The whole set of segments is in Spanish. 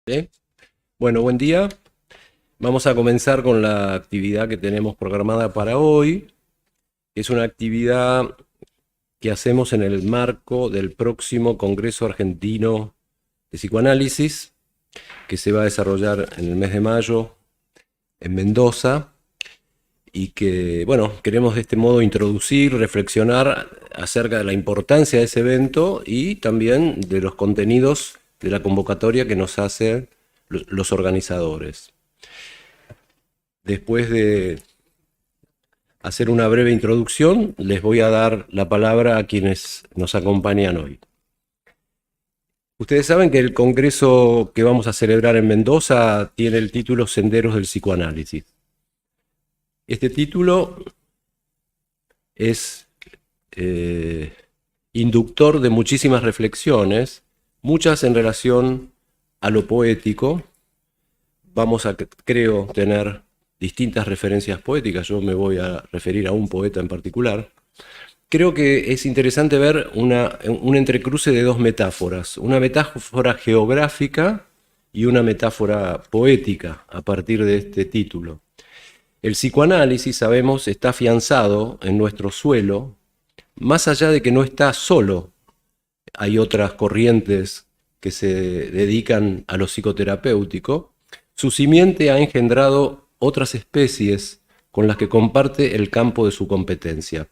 ¿Sí? Bueno, buen día. Vamos a comenzar con la actividad que tenemos programada para hoy. Es una actividad que hacemos en el marco del próximo Congreso Argentino de Psicoanálisis, que se va a desarrollar en el mes de mayo en Mendoza y que, bueno, queremos de este modo introducir, reflexionar acerca de la importancia de ese evento y también de los contenidos de la convocatoria que nos hacen los organizadores. Después de hacer una breve introducción, les voy a dar la palabra a quienes nos acompañan hoy. Ustedes saben que el congreso que vamos a celebrar en Mendoza tiene el título Senderos del Psicoanálisis. Este título es inductor de muchísimas reflexiones, muchas en relación a lo poético. Vamos a, creo, tener distintas referencias poéticas. Yo me voy a referir a un poeta en particular. Creo que es interesante ver un entrecruce de dos metáforas, una metáfora geográfica y una metáfora poética a partir de este título. El psicoanálisis, sabemos, está afianzado en nuestro suelo, más allá de que no está solo. Hay otras corrientes que se dedican a lo psicoterapéutico. Su simiente ha engendrado otras especies con las que comparte el campo de su competencia.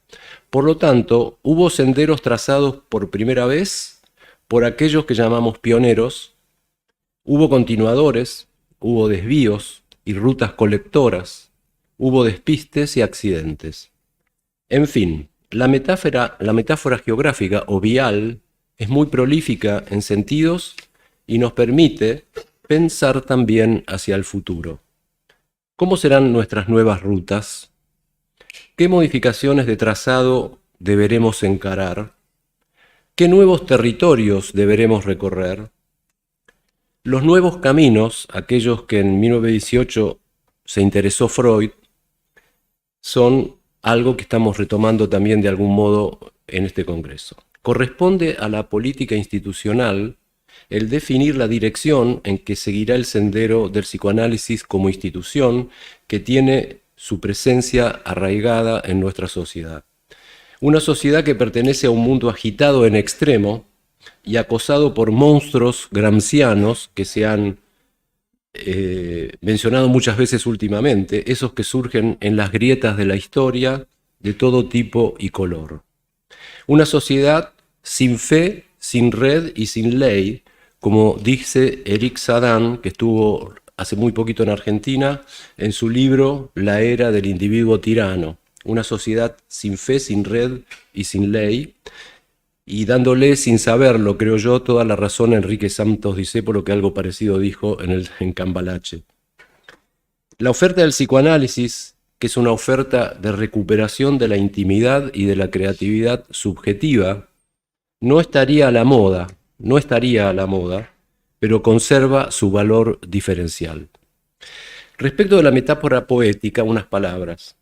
Por lo tanto, hubo senderos trazados por primera vez por aquellos que llamamos pioneros, hubo continuadores, hubo desvíos y rutas colectoras, hubo despistes y accidentes. En fin, la metáfora geográfica o vial es muy prolífica en sentidos y nos permite pensar también hacia el futuro. ¿Cómo serán nuestras nuevas rutas? ¿Qué modificaciones de trazado deberemos encarar? ¿Qué nuevos territorios deberemos recorrer? Los nuevos caminos, aquellos que en 1918 se interesó Freud, son algo que estamos retomando también de algún modo en este Congreso. Corresponde a la política institucional el definir la dirección en que seguirá el sendero del psicoanálisis como institución que tiene su presencia arraigada en nuestra sociedad. Una sociedad que pertenece a un mundo agitado en extremo y acosado por monstruos gramscianos que se han mencionado muchas veces últimamente, esos que surgen en las grietas de la historia de todo tipo y color. Una sociedad sin fe, sin red y sin ley, como dice Eric Sadan, que estuvo hace muy poquito en Argentina, en su libro La era del individuo tirano. Una sociedad sin fe, sin red y sin ley, y dándole, sin saberlo, creo yo, toda la razón a Enrique Santos Discépolo, que algo parecido dijo en Cambalache. La oferta del psicoanálisis, que es una oferta de recuperación de la intimidad y de la creatividad subjetiva, no estaría a la moda, pero conserva su valor diferencial. Respecto de la metáfora poética, unas palabras.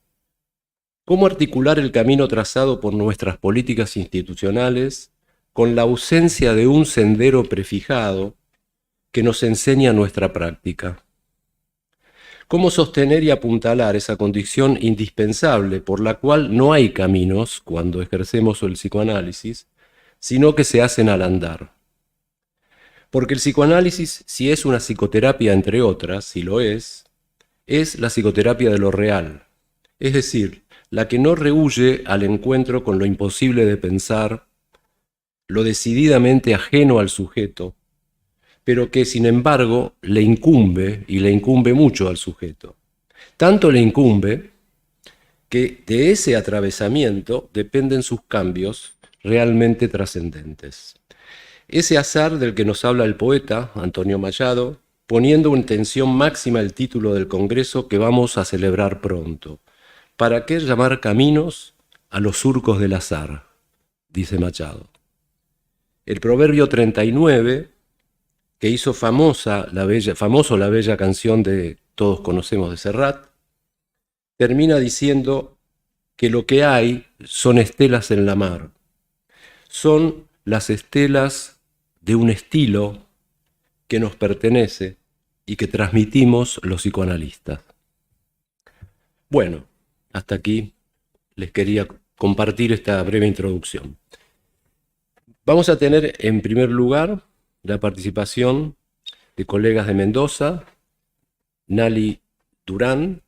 ¿Cómo articular el camino trazado por nuestras políticas institucionales con la ausencia de un sendero prefijado que nos enseña nuestra práctica? ¿Cómo sostener y apuntalar esa condición indispensable por la cual no hay caminos cuando ejercemos el psicoanálisis, sino que se hacen al andar? Porque el psicoanálisis, si es una psicoterapia entre otras, si lo es la psicoterapia de lo real, es decir, la que no rehúye al encuentro con lo imposible de pensar, lo decididamente ajeno al sujeto, pero que sin embargo le incumbe, y le incumbe mucho al sujeto. Tanto le incumbe que de ese atravesamiento dependen sus cambios realmente trascendentes. Ese azar del que nos habla el poeta Antonio Machado, poniendo en tensión máxima el título del congreso que vamos a celebrar pronto. ¿Para qué llamar caminos a los surcos del azar?, dice Machado. El proverbio 39, que hizo famoso la bella canción de Todos conocemos de Serrat, termina diciendo que lo que hay son estelas en la mar. Son las estelas de un estilo que nos pertenece y que transmitimos los psicoanalistas. Bueno, hasta aquí les quería compartir esta breve introducción. Vamos a tener en primer lugar la participación de colegas de Mendoza, Nali Durán,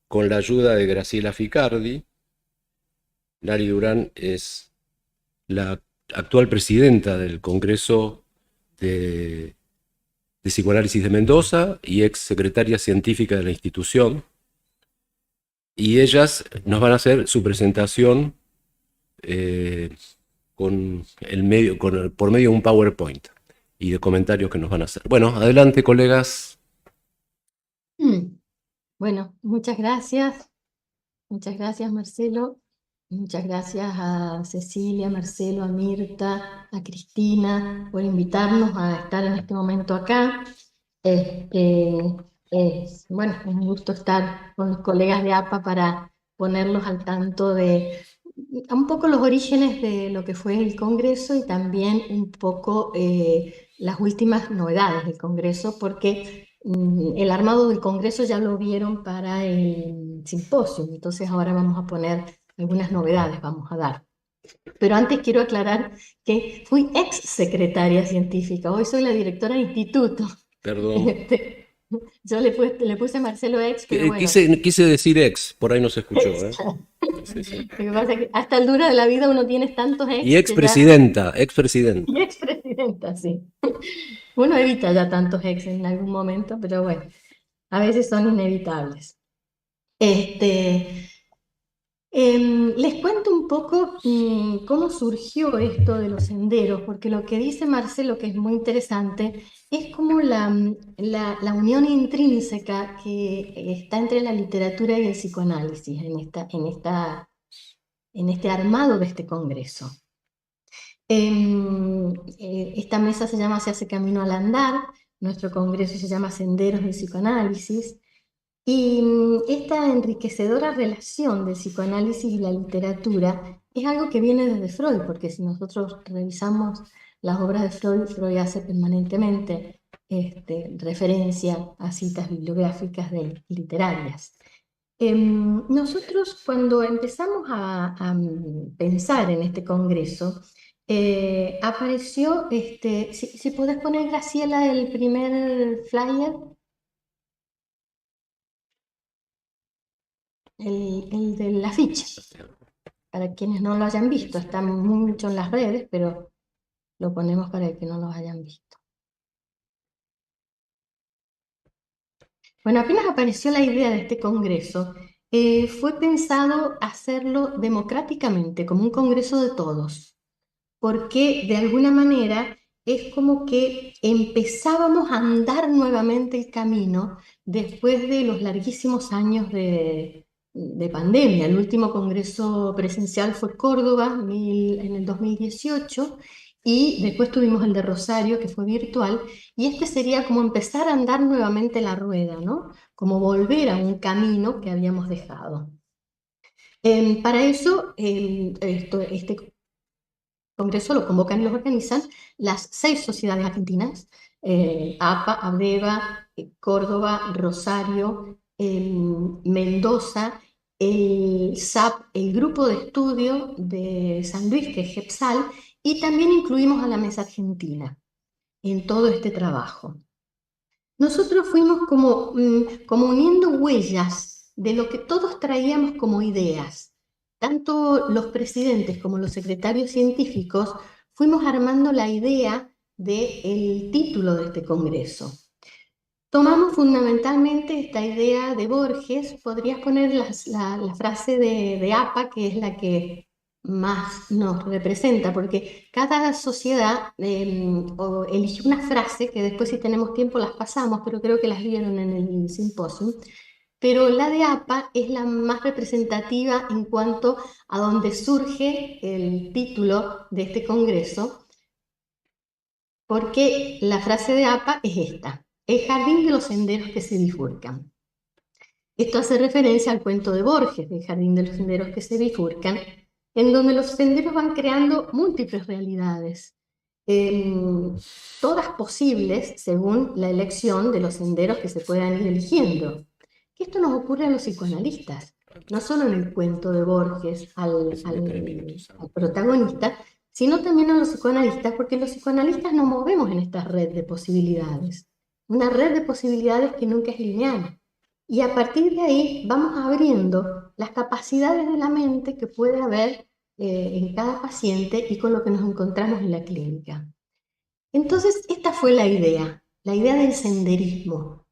con la ayuda de Graciela Ficardi. Nali Durán es la actual presidenta del Congreso de Psicoanálisis de Mendoza y ex secretaria científica de la institución. Y ellas nos van a hacer su presentación por medio de un PowerPoint y de comentarios que nos van a hacer. Bueno, adelante, colegas. Bueno, muchas gracias. Muchas gracias, Marcelo. Muchas gracias a Cecilia, a Marcelo, a Mirta, a Cristina por invitarnos a estar en este momento acá. Bueno, es un gusto estar con los colegas de APA para ponerlos al tanto de un poco los orígenes de lo que fue el Congreso y también un poco las últimas novedades del Congreso, porque el armado del Congreso ya lo vieron para el simposio, entonces ahora vamos a poner algunas novedades, vamos a dar. Pero antes quiero aclarar que fui ex secretaria científica, hoy soy la directora de instituto. Perdón. Yo le puse Marcelo ex, pero bueno. Quise decir ex, por ahí no se escuchó. Sí, sí. Lo que pasa es que hasta el altura de la vida uno tiene tantos ex. Y expresidenta, expresidenta. Y expresidenta, sí. Uno evita ya tantos ex en algún momento, pero bueno, a veces son inevitables. Les cuento un poco cómo surgió esto de los senderos, porque lo que dice Marcelo, que es muy interesante, es como la unión intrínseca que está entre la literatura y el psicoanálisis en este armado de este congreso. Esta mesa se llama Se hace camino al andar, nuestro congreso se llama Senderos del Psicoanálisis, y esta enriquecedora relación del psicoanálisis y la literatura es algo que viene desde Freud, porque si nosotros revisamos las obras de Freud, Freud hace permanentemente referencia a citas bibliográficas literarias. Nosotros cuando empezamos a pensar en este congreso, apareció, si podés poner, Graciela, el primer flyer, el del afiche, para quienes no lo hayan visto, está mucho en las redes, pero lo ponemos para que no lo hayan visto. Bueno, apenas apareció la idea de este congreso, fue pensado hacerlo democráticamente, como un congreso de todos, porque de alguna manera es como que empezábamos a andar nuevamente el camino después de los larguísimos años de pandemia. El último congreso presencial fue Córdoba en el 2018 y después tuvimos el de Rosario, que fue virtual, y este sería como empezar a andar nuevamente la rueda, ¿no? Como volver a un camino que habíamos dejado. Para eso, este congreso lo convocan y lo organizan las 6 sociedades argentinas, APA, ABDEVA, Córdoba, Rosario, Mendoza, el SAP, el grupo de estudio de San Luis, que es GEPSAL, y también incluimos a la Mesa Argentina en todo este trabajo. Nosotros fuimos como uniendo huellas de lo que todos traíamos como ideas. Tanto los presidentes como los secretarios científicos fuimos armando la idea del título de este congreso. Tomamos fundamentalmente esta idea de Borges. Podrías poner la frase de APA, que es la que más nos representa, porque cada sociedad eligió una frase que después, si tenemos tiempo, las pasamos, pero creo que las vieron en el simposio. Pero la de APA es la más representativa en cuanto a donde surge el título de este congreso, porque la frase de APA es esta: el jardín de los senderos que se bifurcan. Esto hace referencia al cuento de Borges, del jardín de los senderos que se bifurcan, en donde los senderos van creando múltiples realidades. todas posibles según la elección de los senderos que se puedan ir eligiendo. Esto nos ocurre a los psicoanalistas, no solo en el cuento de Borges al protagonista, sino también a los psicoanalistas, porque los psicoanalistas nos movemos en esta red de posibilidades, una red de posibilidades que nunca es lineal. Y a partir de ahí vamos abriendo las capacidades de la mente que puede haber en cada paciente y con lo que nos encontramos en la clínica. Entonces, esta fue la idea del senderismo.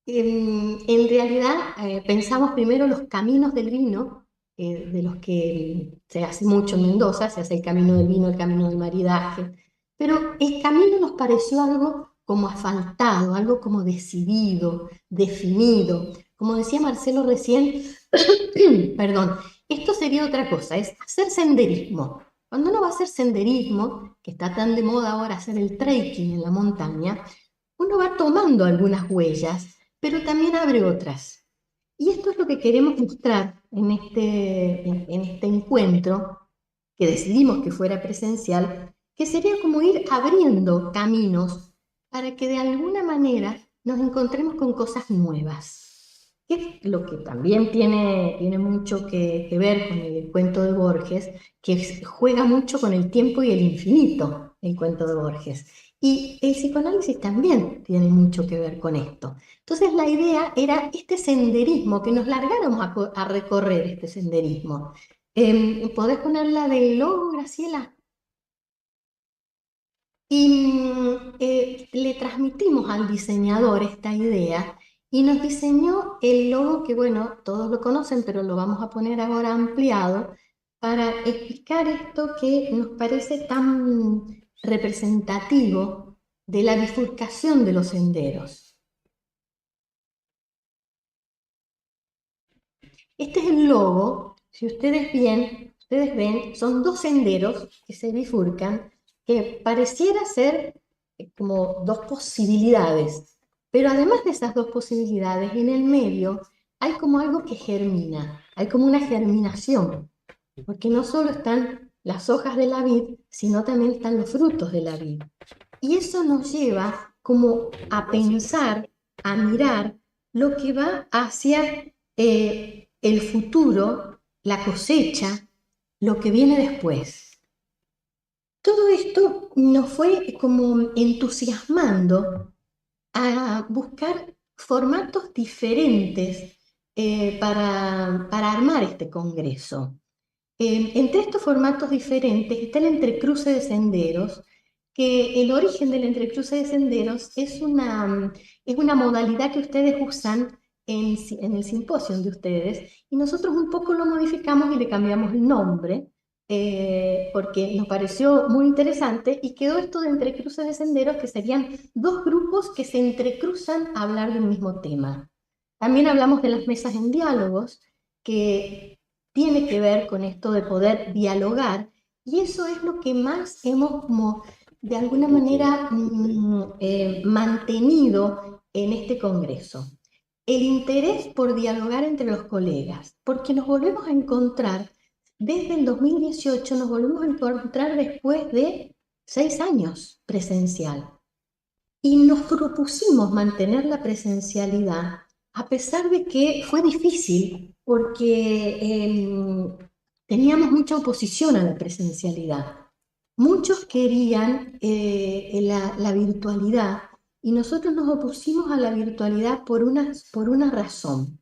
En realidad, pensamos primero los caminos del vino, de los que se hace mucho en Mendoza, se hace el camino del vino, el camino del maridaje, pero el camino nos pareció algo como asfaltado, algo como decidido, definido. Como decía Marcelo recién, perdón, esto sería otra cosa, es hacer senderismo. Cuando uno va a hacer senderismo, que está tan de moda ahora hacer el trekking en la montaña, uno va tomando algunas huellas, pero también abre otras. Y esto es lo que queremos mostrar en este encuentro, que decidimos que fuera presencial, que sería como ir abriendo caminos para que de alguna manera nos encontremos con cosas nuevas. Que es lo que también tiene mucho que ver con el cuento de Borges, que juega mucho con el tiempo y el infinito, el cuento de Borges. Y el psicoanálisis también tiene mucho que ver con esto. Entonces la idea era este senderismo, que nos largáramos a recorrer este senderismo. ¿Podés poner la del logo, Graciela? Y le transmitimos al diseñador esta idea y nos diseñó el logo que, bueno, todos lo conocen, pero lo vamos a poner ahora ampliado para explicar esto que nos parece tan representativo de la bifurcación de los senderos. Este es el logo. Si ustedes ven, son dos senderos que se bifurcan, que pareciera ser como dos posibilidades. Pero además de esas dos posibilidades, en el medio hay como algo que germina, hay como una germinación, porque no solo están las hojas de la vid, sino también están los frutos de la vid. Y eso nos lleva como a pensar, a mirar lo que va hacia el futuro, la cosecha, lo que viene después. Todo esto nos fue como entusiasmando a buscar formatos diferentes para armar este congreso. Entre estos formatos diferentes está el entrecruce de senderos, que el origen del entrecruce de senderos es una modalidad que ustedes usan en el simposio de ustedes, y nosotros un poco lo modificamos y le cambiamos el nombre, porque nos pareció muy interesante, y quedó esto de entrecruce de senderos, que serían dos grupos que se entrecruzan a hablar del mismo tema. También hablamos de las mesas en diálogos, que tiene que ver con esto de poder dialogar, y eso es lo que más hemos como de alguna manera mantenido en este congreso. El interés por dialogar entre los colegas, porque nos volvemos a encontrar, desde el 2018 nos volvemos a encontrar después de 6 años presencial. Y nos propusimos mantener la presencialidad, a pesar de que fue difícil, porque teníamos mucha oposición a la presencialidad. Muchos querían la virtualidad, y nosotros nos opusimos a la virtualidad por una razón,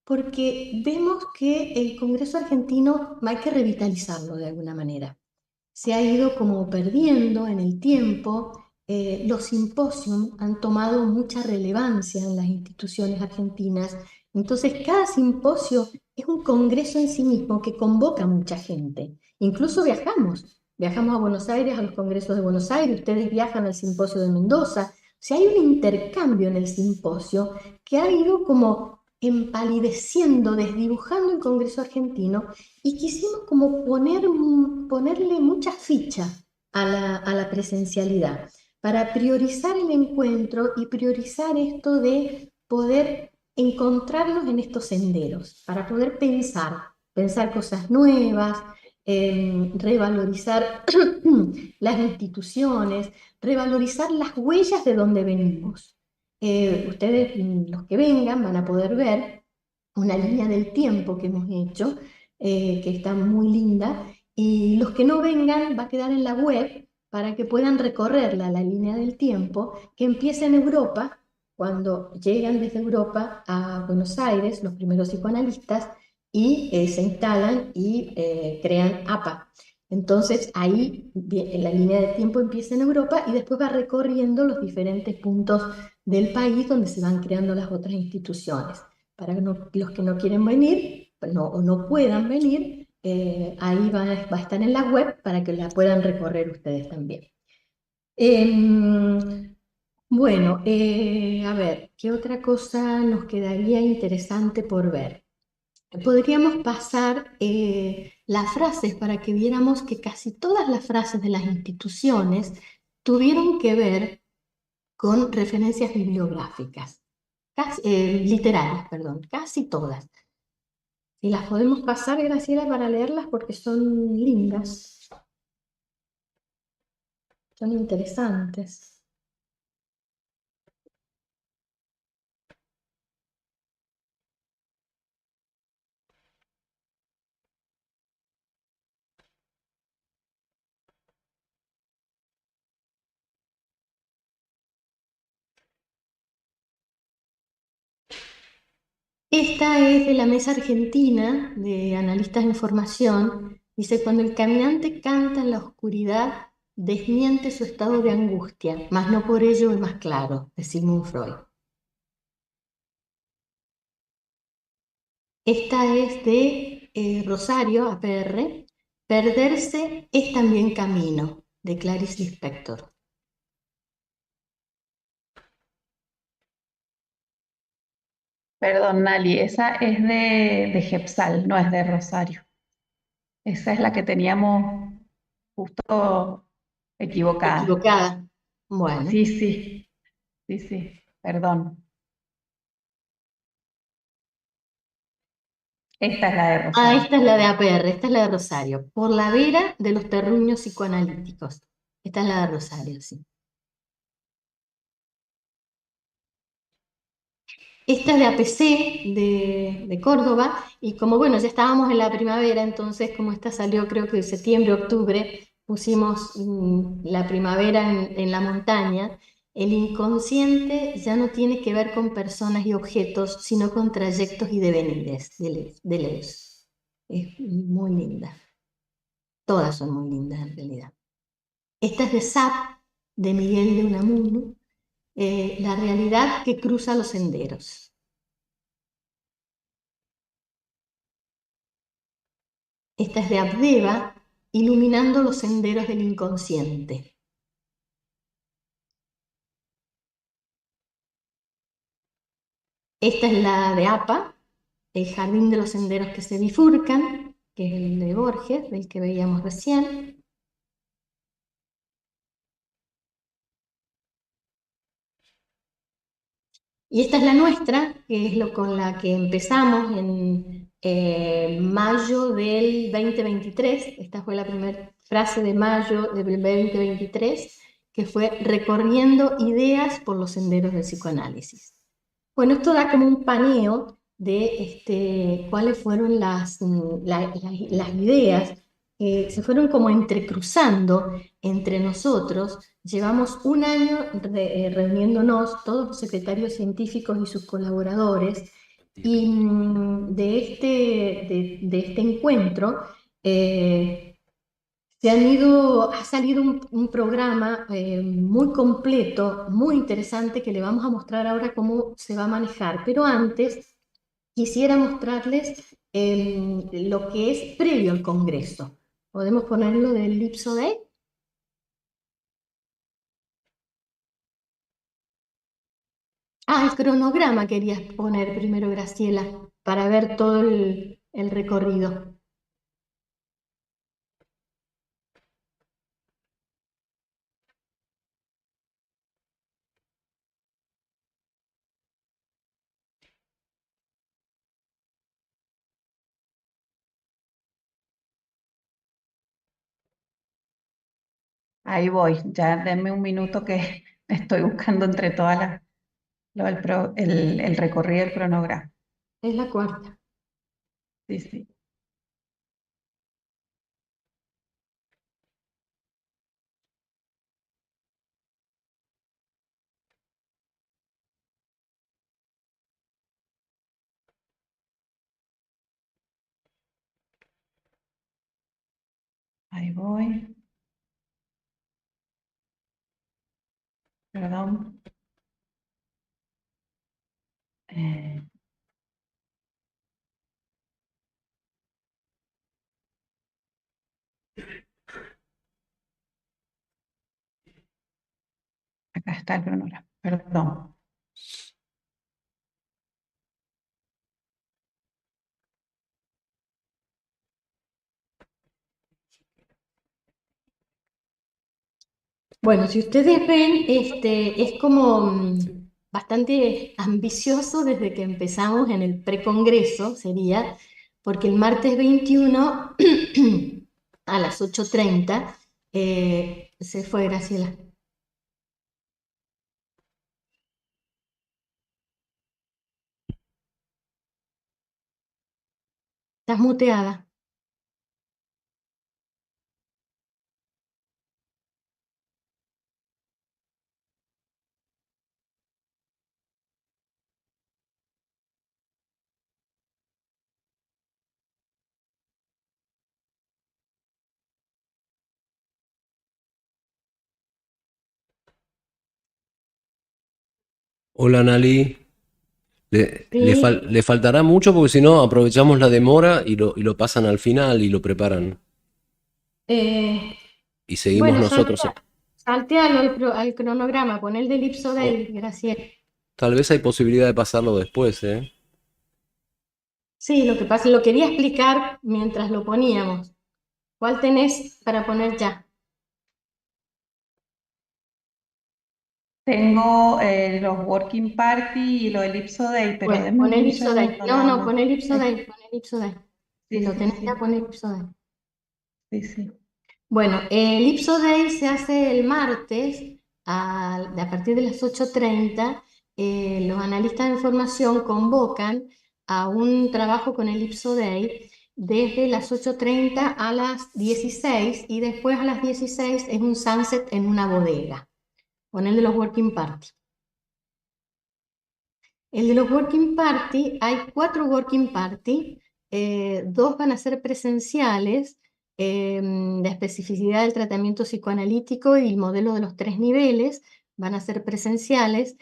porque vemos que el Congreso argentino hay que revitalizarlo de alguna manera. Se ha ido como perdiendo en el tiempo. Los simposios han tomado mucha relevancia en las instituciones argentinas. Entonces, cada simposio es un congreso en sí mismo que convoca a mucha gente. Incluso viajamos a Buenos Aires, a los congresos de Buenos Aires, ustedes viajan al simposio de Mendoza. O sea, hay un intercambio en el simposio que ha ido como empalideciendo, desdibujando el Congreso argentino, y quisimos como ponerle mucha ficha a la presencialidad, para priorizar el encuentro y priorizar esto de poder encontrarnos en estos senderos, para poder pensar cosas nuevas, revalorizar las instituciones, revalorizar las huellas de donde venimos. Ustedes, los que vengan, van a poder ver una línea del tiempo que hemos hecho, que está muy linda, y los que no vengan va a quedar en la web para que puedan recorrerla, la línea del tiempo, que empieza en Europa, cuando llegan desde Europa a Buenos Aires los primeros psicoanalistas y se instalan y crean APA. Entonces ahí la línea de tiempo empieza en Europa y después va recorriendo los diferentes puntos del país donde se van creando las otras instituciones. Para los que no quieren venir o no puedan venir, ahí va a estar en la web para que la puedan recorrer ustedes también. Bueno, a ver, ¿qué otra cosa nos quedaría interesante por ver? Podríamos pasar las frases para que viéramos que casi todas las frases de las instituciones tuvieron que ver con referencias bibliográficas, literarias, perdón, casi todas. Y las podemos pasar, Graciela, para leerlas porque son lindas, son interesantes. Esta es de la Mesa Argentina de Analistas de Información. Dice, cuando el caminante canta en la oscuridad, desmiente su estado de angustia, mas no por ello es más claro, de Sigmund Freud. Esta es de Rosario, APR. Perderse es también camino, de Clarice Lispector. Perdón, Nali, esa es de Gepsal, no es de Rosario. Esa es la que teníamos justo equivocada. Equivocada. Bueno. Sí, sí, sí, sí, perdón. Esta es la de Ah, Rosario. esta es la de APR, esta es la de Rosario. Por la vera de los terruños psicoanalíticos. Esta es la de Rosario, sí. Esta es de APC, de Córdoba, y como bueno, ya estábamos en la primavera, entonces como esta salió creo que en septiembre, octubre, pusimos la primavera en la montaña. El inconsciente ya no tiene que ver con personas y objetos, sino con trayectos y devenires de Leus. Es muy linda. Todas son muy lindas en realidad. Esta es de Sap, de Miguel de Unamuno, la realidad que cruza los senderos. Esta es de Abdeva, iluminando los senderos del inconsciente. Esta es la de APA, el jardín de los senderos que se bifurcan, que es el de Borges, del que veíamos recién. Y esta es la nuestra, que es con la que empezamos en mayo del 2023. Esta fue la primera frase de mayo del 2023, que fue recorriendo ideas por los senderos del psicoanálisis. Bueno, esto da como un paneo de cuáles fueron las ideas que se fueron como entrecruzando entre nosotros. Llevamos un año reuniéndonos, todos los secretarios científicos y sus colaboradores, y de este encuentro ha salido un programa muy completo, muy interesante, que le vamos a mostrar ahora cómo se va a manejar. Pero antes quisiera mostrarles lo que es previo al Congreso. ¿Podemos ponerlo del Ipsoday? Ah, el cronograma querías poner primero, Graciela, para ver todo el recorrido. Ahí voy, ya denme un minuto que estoy buscando entre todas el recorrido del cronograma. Es la cuarta. Sí, sí. Ahí voy. Perdón. Eh, acá está el cronograma. Perdón. Bueno, si ustedes ven, es como bastante ambicioso desde que empezamos en el precongreso, sería, porque el martes 21 a las 8:30 se fue Graciela. Estás muteada. Hola, Nali. Sí, Le faltará mucho porque si no aprovechamos la demora y lo pasan al final y lo preparan. eh, Y seguimos bueno, nosotros. saltealo al cronograma, pon el del O Ipsoday, Graciela. tal vez hay posibilidad de pasarlo después, ¿eh? Sí, lo que pasa, lo quería explicar mientras lo poníamos. ¿Cuál tenés para poner ya? Tengo los Working Party y los Ellipso Day, pero Bueno, denme pon el un Ipsoday. segundo No, nada no, más. pon el Eh, Ipsoday, pon el Ipsoday. Si Sí, lo sí, tenés ya, sí, pon el Ipsoday. sí, sí. Bueno, el Ipsoday se hace el martes a partir de las 8:30. Los analistas de información convocan a un trabajo con el Ipsoday desde las 8:30 a las 16 y después a las 16 es un sunset en una bodega, con el de los Working Party. El de los Working Party, hay 4 Working Party, 2 van a ser presenciales, la especificidad del tratamiento psicoanalítico y el modelo de los 3 niveles van a ser presenciales,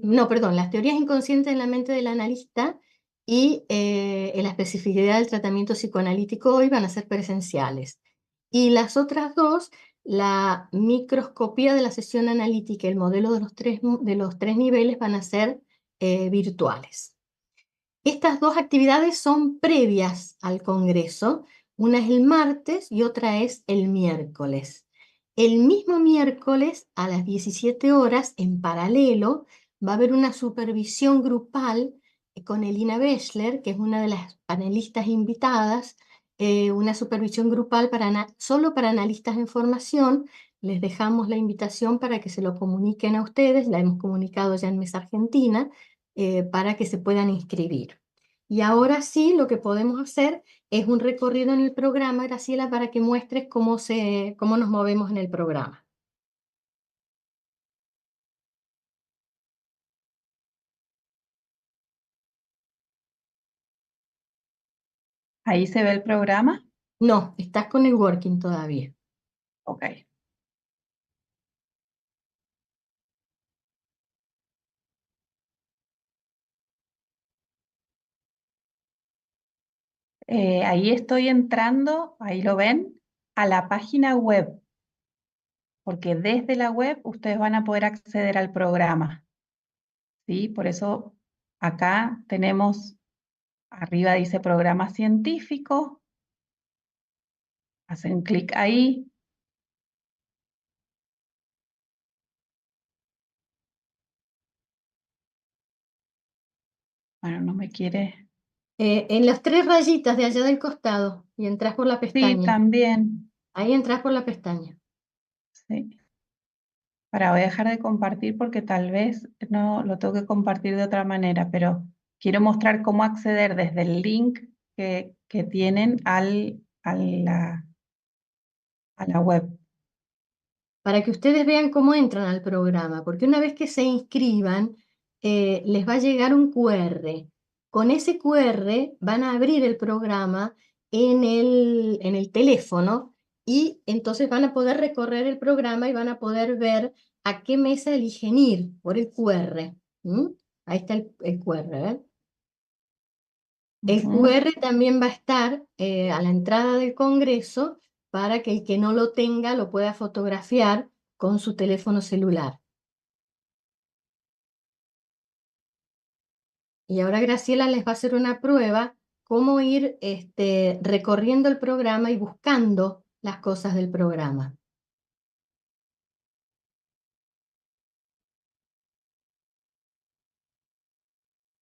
no, perdón, las teorías inconscientes en la mente del analista y la especificidad del tratamiento psicoanalítico hoy van a ser presenciales. Y las otras 2, la microscopía de la sesión analítica y el modelo de los tres niveles van a ser virtuales. Estas 2 actividades son previas al Congreso. Una es el martes y otra es el miércoles. El mismo miércoles a las 17 horas, en paralelo, va a haber una supervisión grupal con Elina Beschler, que es una de las panelistas invitadas, una supervisión grupal solo para analistas en formación. Les dejamos la invitación para que se lo comuniquen a ustedes, la hemos comunicado ya en Mesa Argentina, para que se puedan inscribir. Y ahora sí, lo que podemos hacer es un recorrido en el programa, Graciela, para que muestres cómo nos movemos en el programa. Ahí se ve el programa. No, estás con el working todavía. Ok. Ahí estoy entrando, ahí lo ven, a la página web, porque desde la web ustedes van a poder acceder al programa. ¿Sí? Por eso acá tenemos, arriba dice programa científico, hacen clic ahí. Bueno, no me quiere. En las 3 rayitas de allá del costado y entras por la Sí, pestaña. también. Ahí entras por la pestaña. Sí. Ahora voy a dejar de compartir porque tal vez no lo tengo que compartir de otra manera, pero quiero mostrar cómo acceder desde el link que tienen a la web. Para que ustedes vean cómo entran al programa, porque una vez que se inscriban, les va a llegar un QR. Con ese QR van a abrir el programa en el teléfono y entonces van a poder recorrer el programa y van a poder ver a qué mesa eligen ir por el QR. ¿Mm? Ahí está el QR, ¿eh? El QR también va a estar a la entrada del Congreso para que el que no lo tenga lo pueda fotografiar con su teléfono celular. Y ahora Graciela les va a hacer una prueba, cómo ir recorriendo el programa y buscando las cosas del programa.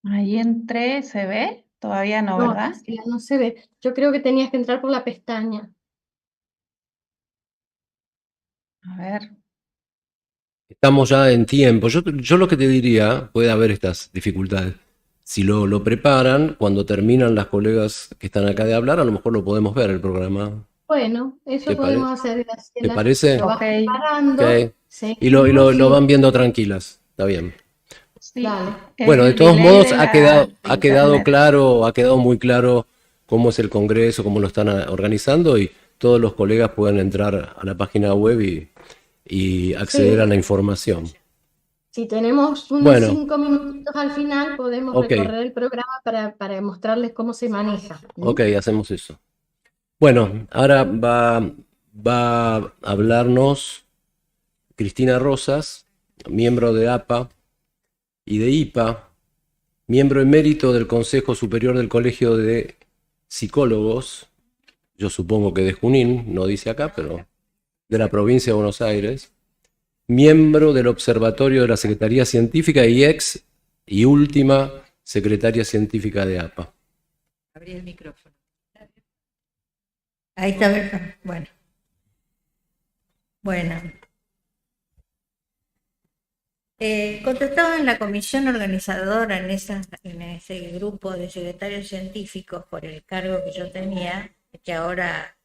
Ahí entré, ¿se ve? Todavía no, No, ¿verdad? Graciela, no se ve. Yo creo que tenías que entrar por la pestaña. A ver. Estamos ya en tiempo. Yo lo que te diría, puede haber estas dificultades. Si lo preparan, cuando terminan las colegas que están acá de hablar, a lo mejor lo podemos ver el programa. Bueno, eso ¿Te, pare- podemos hacer, ¿Te Graciela. parece? Lo vas Ok, preparando, Ok. Y seguimos, lo sí, van viendo tranquilas. Está bien. sí. dale. Es Bueno, de el todos delay modos de de ha quedado internet. claro, ha quedado muy claro cómo es el Congreso, cómo lo están organizando y todos los colegas pueden entrar a la página web y acceder a Sí, la información. si tenemos unos Bueno, 5 minutitos al final, podemos ok, recorrer el programa para mostrarles cómo se maneja. ok, hacemos eso. Bueno, ahora va a hablarnos Cristina Rosas, miembro de APA y de IPA, miembro emérito del Consejo Superior del Colegio de Psicólogos, yo supongo que de Junín, no dice acá, pero de la provincia de Buenos Aires, miembro del Observatorio de la Secretaría Científica y ex y última secretaria científica de APA. Abrí el micrófono. Ahí está, ¿verdad? Bueno. Bueno. Contestaba en la comisión organizadora, en ese grupo de secretarios científicos por el cargo que yo tenía, que ahora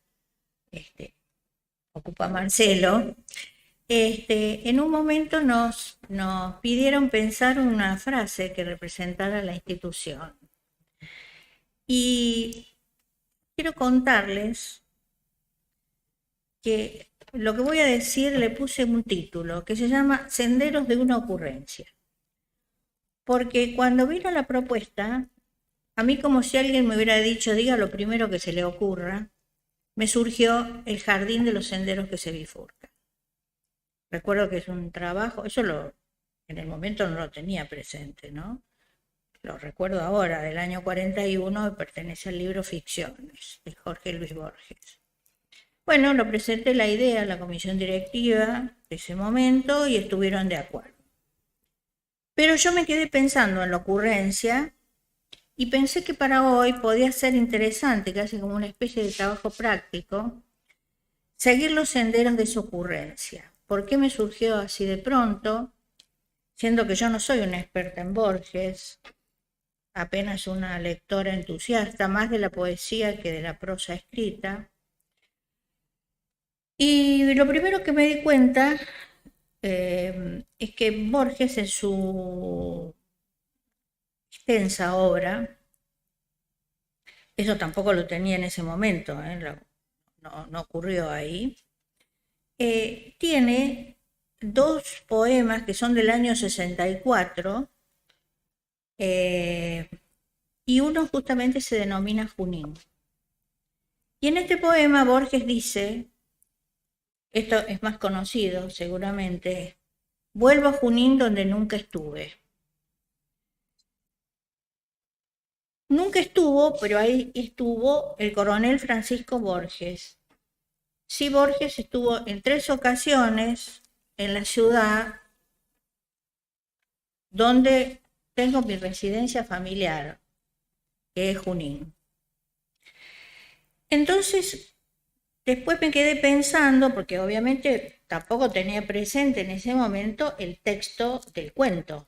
ocupa Marcelo. En un momento nos pidieron pensar una frase que representara la institución. Y quiero contarles que lo que voy a decir le puse un título que se llama Senderos de una ocurrencia. Porque cuando vino la propuesta, a mí como si alguien me hubiera dicho, diga lo primero que se le ocurra, me surgió el jardín de los senderos que se bifurcan. Recuerdo que es un trabajo, en el momento no lo tenía presente, ¿no? Lo recuerdo ahora, del año 41, pertenece al libro Ficciones, de Jorge Luis Borges. Bueno, lo presenté la idea a la comisión directiva de ese momento y estuvieron de acuerdo. Pero yo me quedé pensando en la ocurrencia y pensé que para hoy podía ser interesante, casi como una especie de trabajo práctico, seguir los senderos de su ocurrencia. ¿Por qué me surgió así de pronto? Siendo que yo no soy una experta en Borges, apenas una lectora entusiasta, más de la poesía que de la prosa escrita. Y lo primero que me di cuenta es que Borges en su extensa obra, eso tampoco lo tenía en ese momento, no ocurrió ahí, tiene dos poemas que son del año 64 y uno justamente se denomina Junín. Y en este poema Borges dice, esto es más conocido seguramente, vuelvo a Junín donde nunca estuve. Nunca estuvo, pero ahí estuvo el coronel Francisco Borges. Sí, Borges estuvo en 3 ocasiones en la ciudad donde tengo mi residencia familiar, que es Junín. Entonces, después me quedé pensando, porque obviamente tampoco tenía presente en ese momento el texto del cuento,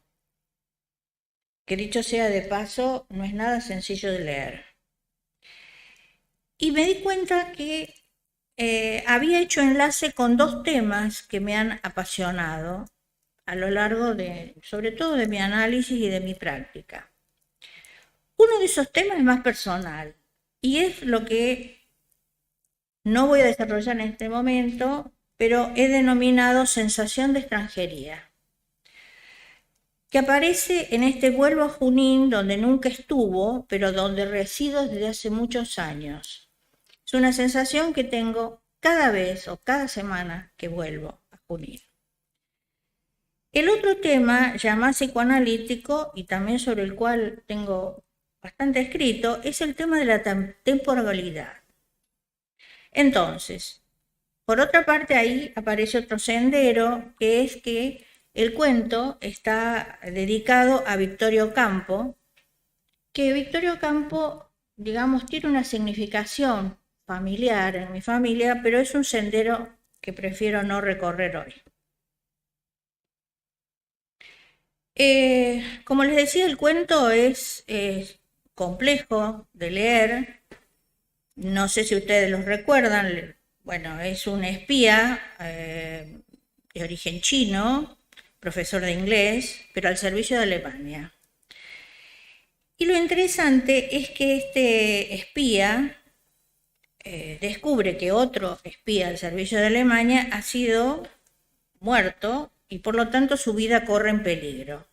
que dicho sea de paso, no es nada sencillo de leer. Y me di cuenta que había hecho enlace con dos temas que me han apasionado a lo largo sobre todo de mi análisis y de mi práctica. Uno de esos temas es más personal y es lo que no voy a desarrollar en este momento, pero he denominado sensación de extranjería, que aparece en este vuelvo a Junín, donde nunca estuvo, pero donde resido desde hace muchos años. Es una sensación que tengo cada vez o cada semana que vuelvo a Junín. El otro tema, ya más psicoanalítico y también sobre el cual tengo bastante escrito, es el tema de la temporalidad. Entonces, por otra parte, ahí aparece otro sendero, que es que el cuento está dedicado a Victorio Campo, que Victorio Campo, digamos, tiene una significación familiar en mi familia, pero es un sendero que prefiero no recorrer hoy. Como les decía, el cuento es complejo de leer. No sé si ustedes los recuerdan. Bueno, es un espía de origen chino, profesor de inglés, pero al servicio de Alemania. Y lo interesante es que este espía descubre que otro espía al servicio de Alemania ha sido muerto y por lo tanto su vida corre peligro.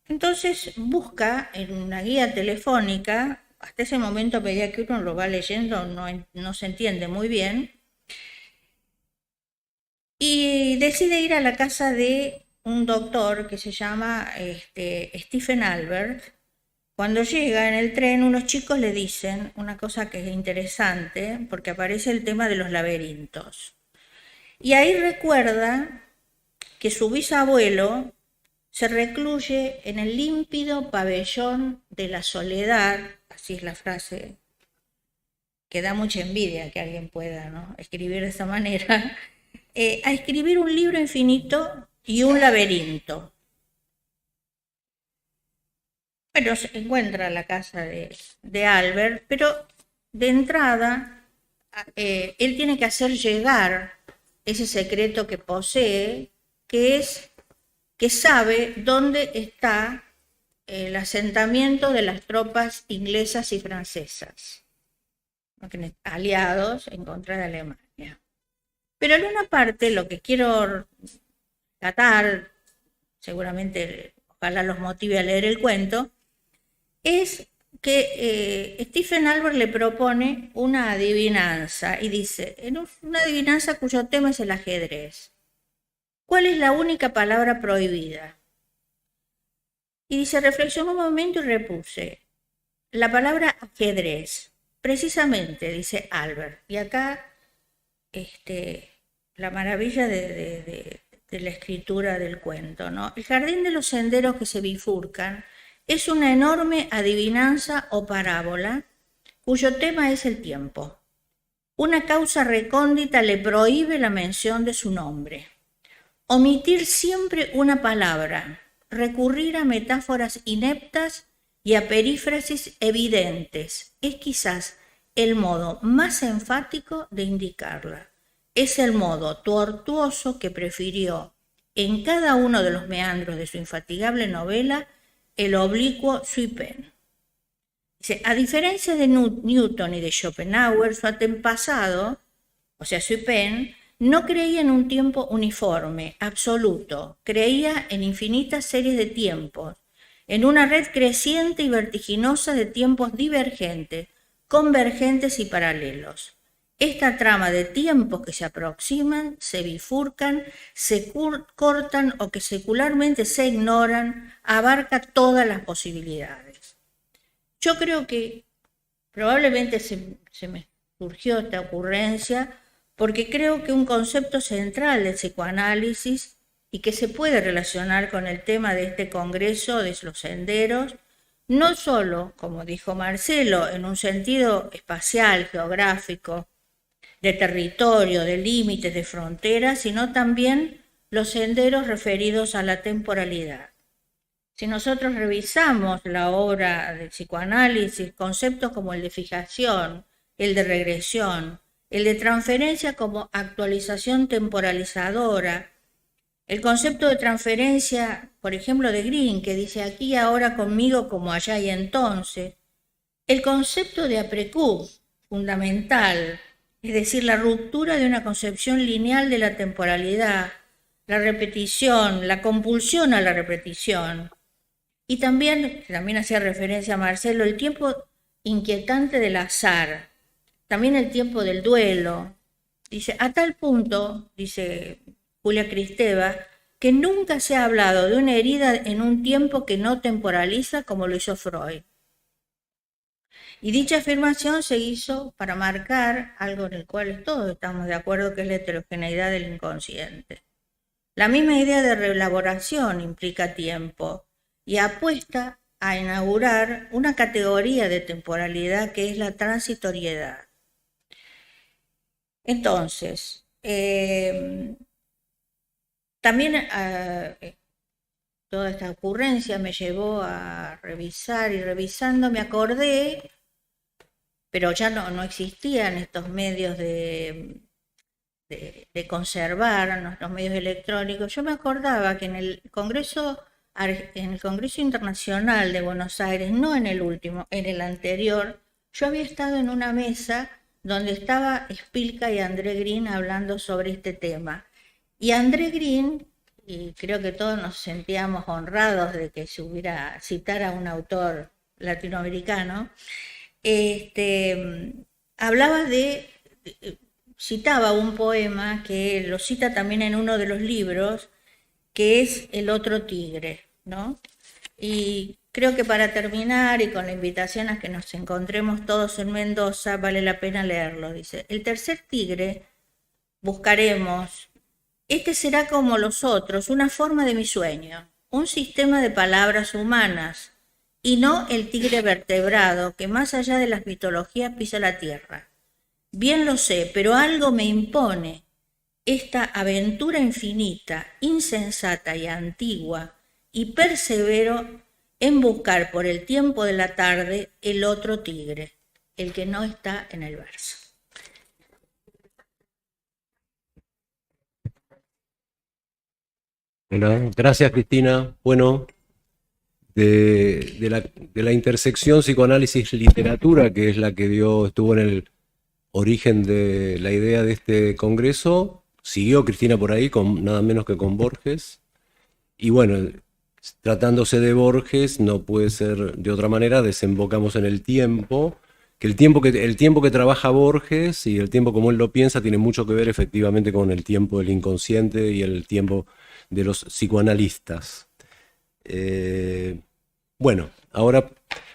Entonces busca en una guía telefónica, hasta ese momento a medida que uno lo va leyendo no se entiende muy bien, y decide ir a la casa de un doctor que se llama Stephen Albert. Cuando llega en el tren, unos chicos le dicen una cosa que es interesante, porque aparece el tema de los laberintos. Y ahí recuerda que su bisabuelo se recluye en el límpido pabellón de la soledad, así es la frase, que da mucha envidia que alguien pueda, ¿no?, escribir de esa manera, a escribir un libro infinito y un laberinto. Bueno, se encuentra la casa de Albert, pero de entrada él tiene que hacer llegar ese secreto que posee, que es que sabe dónde está el asentamiento de las tropas inglesas y francesas, aliados en contra de Alemania. Pero en una parte lo que quiero tratar, seguramente ojalá los motive a leer el cuento, es que Stephen Albert le propone una adivinanza y dice, una adivinanza cuyo tema es el ajedrez. ¿Cuál es la única palabra prohibida? Y dice, reflexionó un momento y repuse, la palabra ajedrez. Precisamente, dice Albert. Y acá la maravilla de la escritura del cuento, ¿no? El jardín de los senderos que se bifurcan es una enorme adivinanza o parábola cuyo tema es el tiempo. Una causa recóndita le prohíbe la mención de su nombre. Omitir siempre una palabra, recurrir a metáforas ineptas y a perífrasis evidentes es quizás el modo más enfático de indicarla. Es el modo tortuoso que prefirió en cada uno de los meandros de su infatigable novela el oblicuo sui pen. Dice, a diferencia de Newton y de Schopenhauer, su antepasado, o sea, sui pen, no creía en un tiempo uniforme, absoluto, creía en infinitas series de tiempos, en una red creciente y vertiginosa de tiempos divergentes, convergentes y paralelos. Esta trama de tiempos que se aproximan, se bifurcan, se cortan o que secularmente se ignoran, abarca todas las posibilidades. Yo creo que probablemente se me surgió esta ocurrencia porque creo que un concepto central del psicoanálisis y que se puede relacionar con el tema de este congreso de los senderos, no solo, como dijo Marcelo, en un sentido espacial, geográfico, de territorio, de límites, de fronteras, sino también los senderos referidos a la temporalidad. Si nosotros revisamos la obra del psicoanálisis, conceptos como el de fijación, el de regresión, el de transferencia como actualización temporalizadora, el concepto de transferencia, por ejemplo, de Green, que dice aquí, ahora, conmigo, como allá y entonces, el concepto de après-coup, fundamental, es decir, la ruptura de una concepción lineal de la temporalidad, la repetición, la compulsión a la repetición. Y también hacía referencia a Marcelo, el tiempo inquietante del azar, también el tiempo del duelo. Dice, a tal punto, dice Julia Kristeva, que nunca se ha hablado de una herida en un tiempo que no temporaliza como lo hizo Freud. Y dicha afirmación se hizo para marcar algo en el cual todos estamos de acuerdo, que es la heterogeneidad del inconsciente. La misma idea de reelaboración implica tiempo y apuesta a inaugurar una categoría de temporalidad que es la transitoriedad. Entonces, también toda esta ocurrencia me llevó a revisar, y revisando me acordé, pero ya no existían estos medios de conservar, los medios electrónicos. Yo me acordaba que en el Congreso Internacional de Buenos Aires, no en el último, en el anterior, yo había estado en una mesa donde estaba Spilka y André Green hablando sobre este tema. Y André Green, y creo que todos nos sentíamos honrados de que se hubiera citara a un autor latinoamericano, hablaba citaba un poema que lo cita también en uno de los libros, que es El otro tigre, ¿no? Y creo que para terminar, y con la invitación a que nos encontremos todos en Mendoza, vale la pena leerlo. Dice, el tercer tigre buscaremos, este será como los otros, una forma de mi sueño, un sistema de palabras humanas, y no el tigre vertebrado que más allá de las mitologías pisa la tierra. Bien lo sé, pero algo me impone esta aventura infinita, insensata y antigua, y persevero en buscar por el tiempo de la tarde el otro tigre, el que no está en el verso. Bueno, gracias, Cristina. Bueno, de la intersección psicoanálisis-literatura, que es la que estuvo en el origen de la idea de este congreso, siguió Cristina por ahí, con nada menos que con Borges. Y bueno, tratándose de Borges, no puede ser de otra manera, desembocamos en el tiempo, que el tiempo que trabaja Borges y el tiempo como él lo piensa tiene mucho que ver efectivamente con el tiempo del inconsciente y el tiempo de los psicoanalistas. Bueno, ahora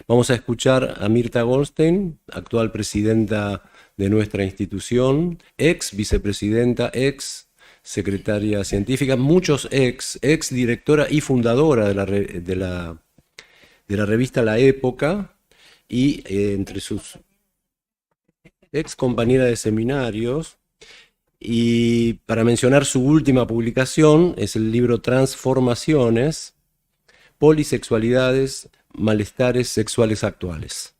vamos a escuchar a Mirta Goldstein, actual presidenta de nuestra institución, ex vicepresidenta, ex secretaria científica, muchos ex directora y fundadora de la revista La Época, y entre sus ex compañera de seminarios. Y para mencionar su última publicación, es el libro Transformaciones, Polisexualidades, Malestares Sexuales Actuales.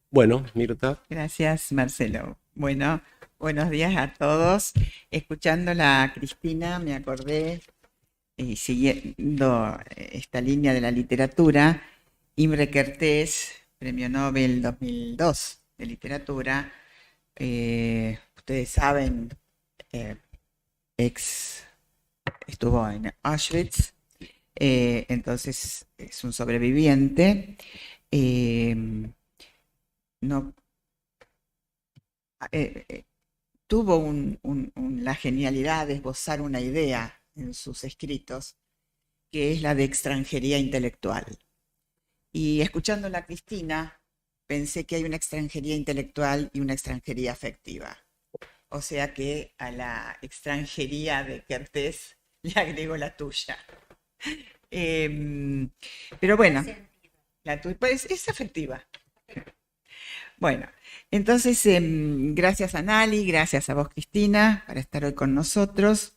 Bueno, Mirta. Gracias, Marcelo. Bueno, buenos días a todos. Escuchándola a Cristina, me acordé, siguiendo esta línea de la literatura, Imre Kertész, Premio Nobel 2002 de Literatura, ustedes saben, estuvo en Auschwitz, entonces es un sobreviviente. Tuvo la genialidad de esbozar una idea en sus escritos, que es la de extranjería intelectual. Y escuchándola a Cristina, pensé que hay una extranjería intelectual y una extranjería afectiva. O sea que a la extranjería de Kertész le agrego la tuya. Pero bueno, Pues es afectiva. Bueno, entonces, gracias a Nali, gracias a vos, Cristina, por estar hoy con nosotros.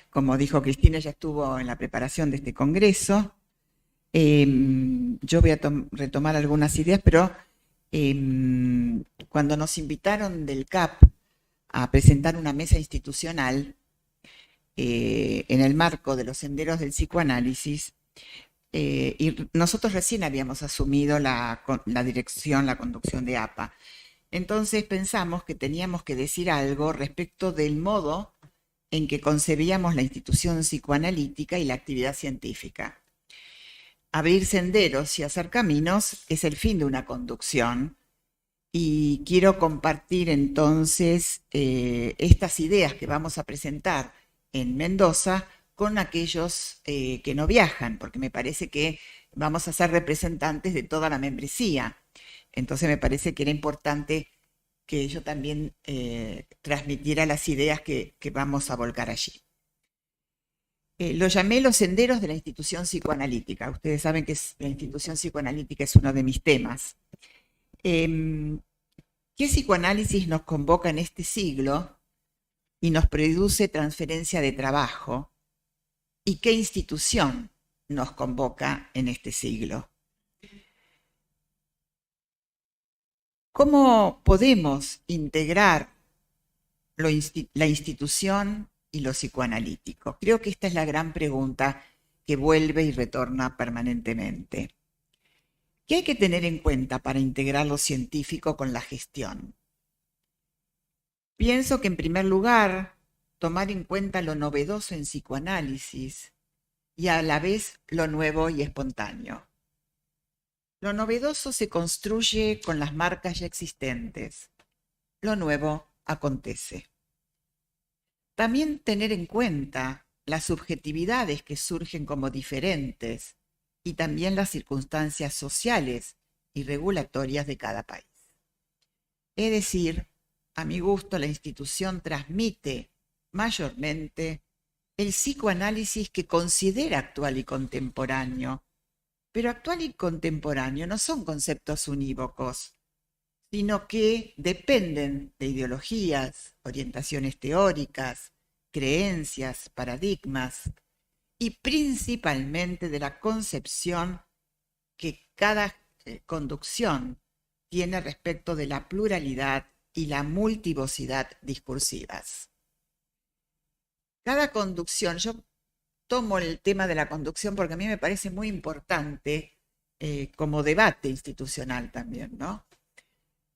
Como dijo Cristina, ella estuvo en la preparación de este congreso. Yo voy a retomar algunas ideas, pero cuando nos invitaron del CAP a presentar una mesa institucional en el marco de los senderos del psicoanálisis, y nosotros recién habíamos asumido la dirección, la conducción de APA. Entonces pensamos que teníamos que decir algo respecto del modo en que concebíamos la institución psicoanalítica y la actividad científica. Abrir senderos y hacer caminos es el fin de una conducción, y quiero compartir entonces estas ideas que vamos a presentar en Mendoza con aquellos que no viajan, porque me parece que vamos a ser representantes de toda la membresía. Entonces me parece que era importante que yo también transmitiera las ideas que vamos a volcar allí. Lo llamé los senderos de la institución psicoanalítica. Ustedes saben que la institución psicoanalítica es uno de mis temas. ¿Qué psicoanálisis nos convoca en este siglo y nos produce transferencia de trabajo? ¿Y qué institución nos convoca en este siglo? ¿Cómo podemos integrar la institución y lo psicoanalítico? Creo que esta es la gran pregunta que vuelve y retorna permanentemente. ¿Qué hay que tener en cuenta para integrar lo científico con la gestión? Pienso que en primer lugar, tomar en cuenta lo novedoso en psicoanálisis y a la vez lo nuevo y espontáneo. Lo novedoso se construye con las marcas ya existentes. Lo nuevo acontece. También tener en cuenta las subjetividades que surgen como diferentes y también las circunstancias sociales y regulatorias de cada país. Es decir, a mi gusto, la institución transmite mayormente el psicoanálisis que considera actual y contemporáneo. Pero actual y contemporáneo no son conceptos unívocos, sino que dependen de ideologías, orientaciones teóricas, creencias, paradigmas y principalmente de la concepción que cada conducción tiene respecto de la pluralidad y la multivocidad discursivas. Cada conducción, yo tomo el tema de la conducción porque a mí me parece muy importante como debate institucional también, ¿no?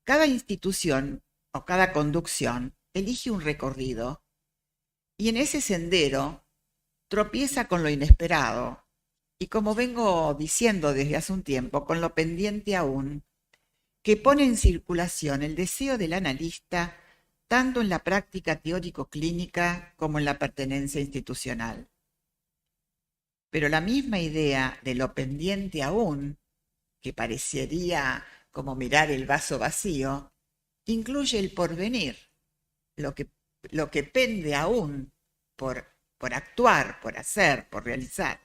Cada institución o cada conducción elige un recorrido y en ese sendero tropieza con lo inesperado y, como vengo diciendo desde hace un tiempo, con lo pendiente aún, que pone en circulación el deseo del analista tanto en la práctica teórico-clínica como en la pertenencia institucional. Pero la misma idea de lo pendiente aún, que parecería como mirar el vaso vacío, incluye el porvenir, lo que pende aún por actuar, por hacer, por realizar.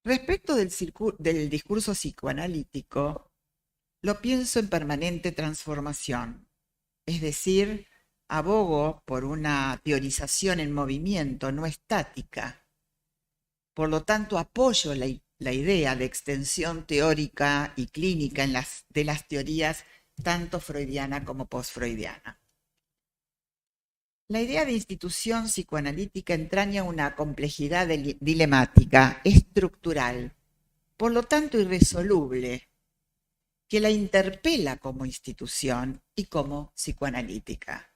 Respecto del discurso psicoanalítico, lo pienso en permanente transformación, es decir, abogo por una teorización en movimiento, no estática. Por lo tanto, apoyo la idea de extensión teórica y clínica de las teorías tanto freudiana como postfreudiana. La idea de institución psicoanalítica entraña una complejidad dilemática, estructural, por lo tanto irresoluble, que la interpela como institución y como psicoanalítica.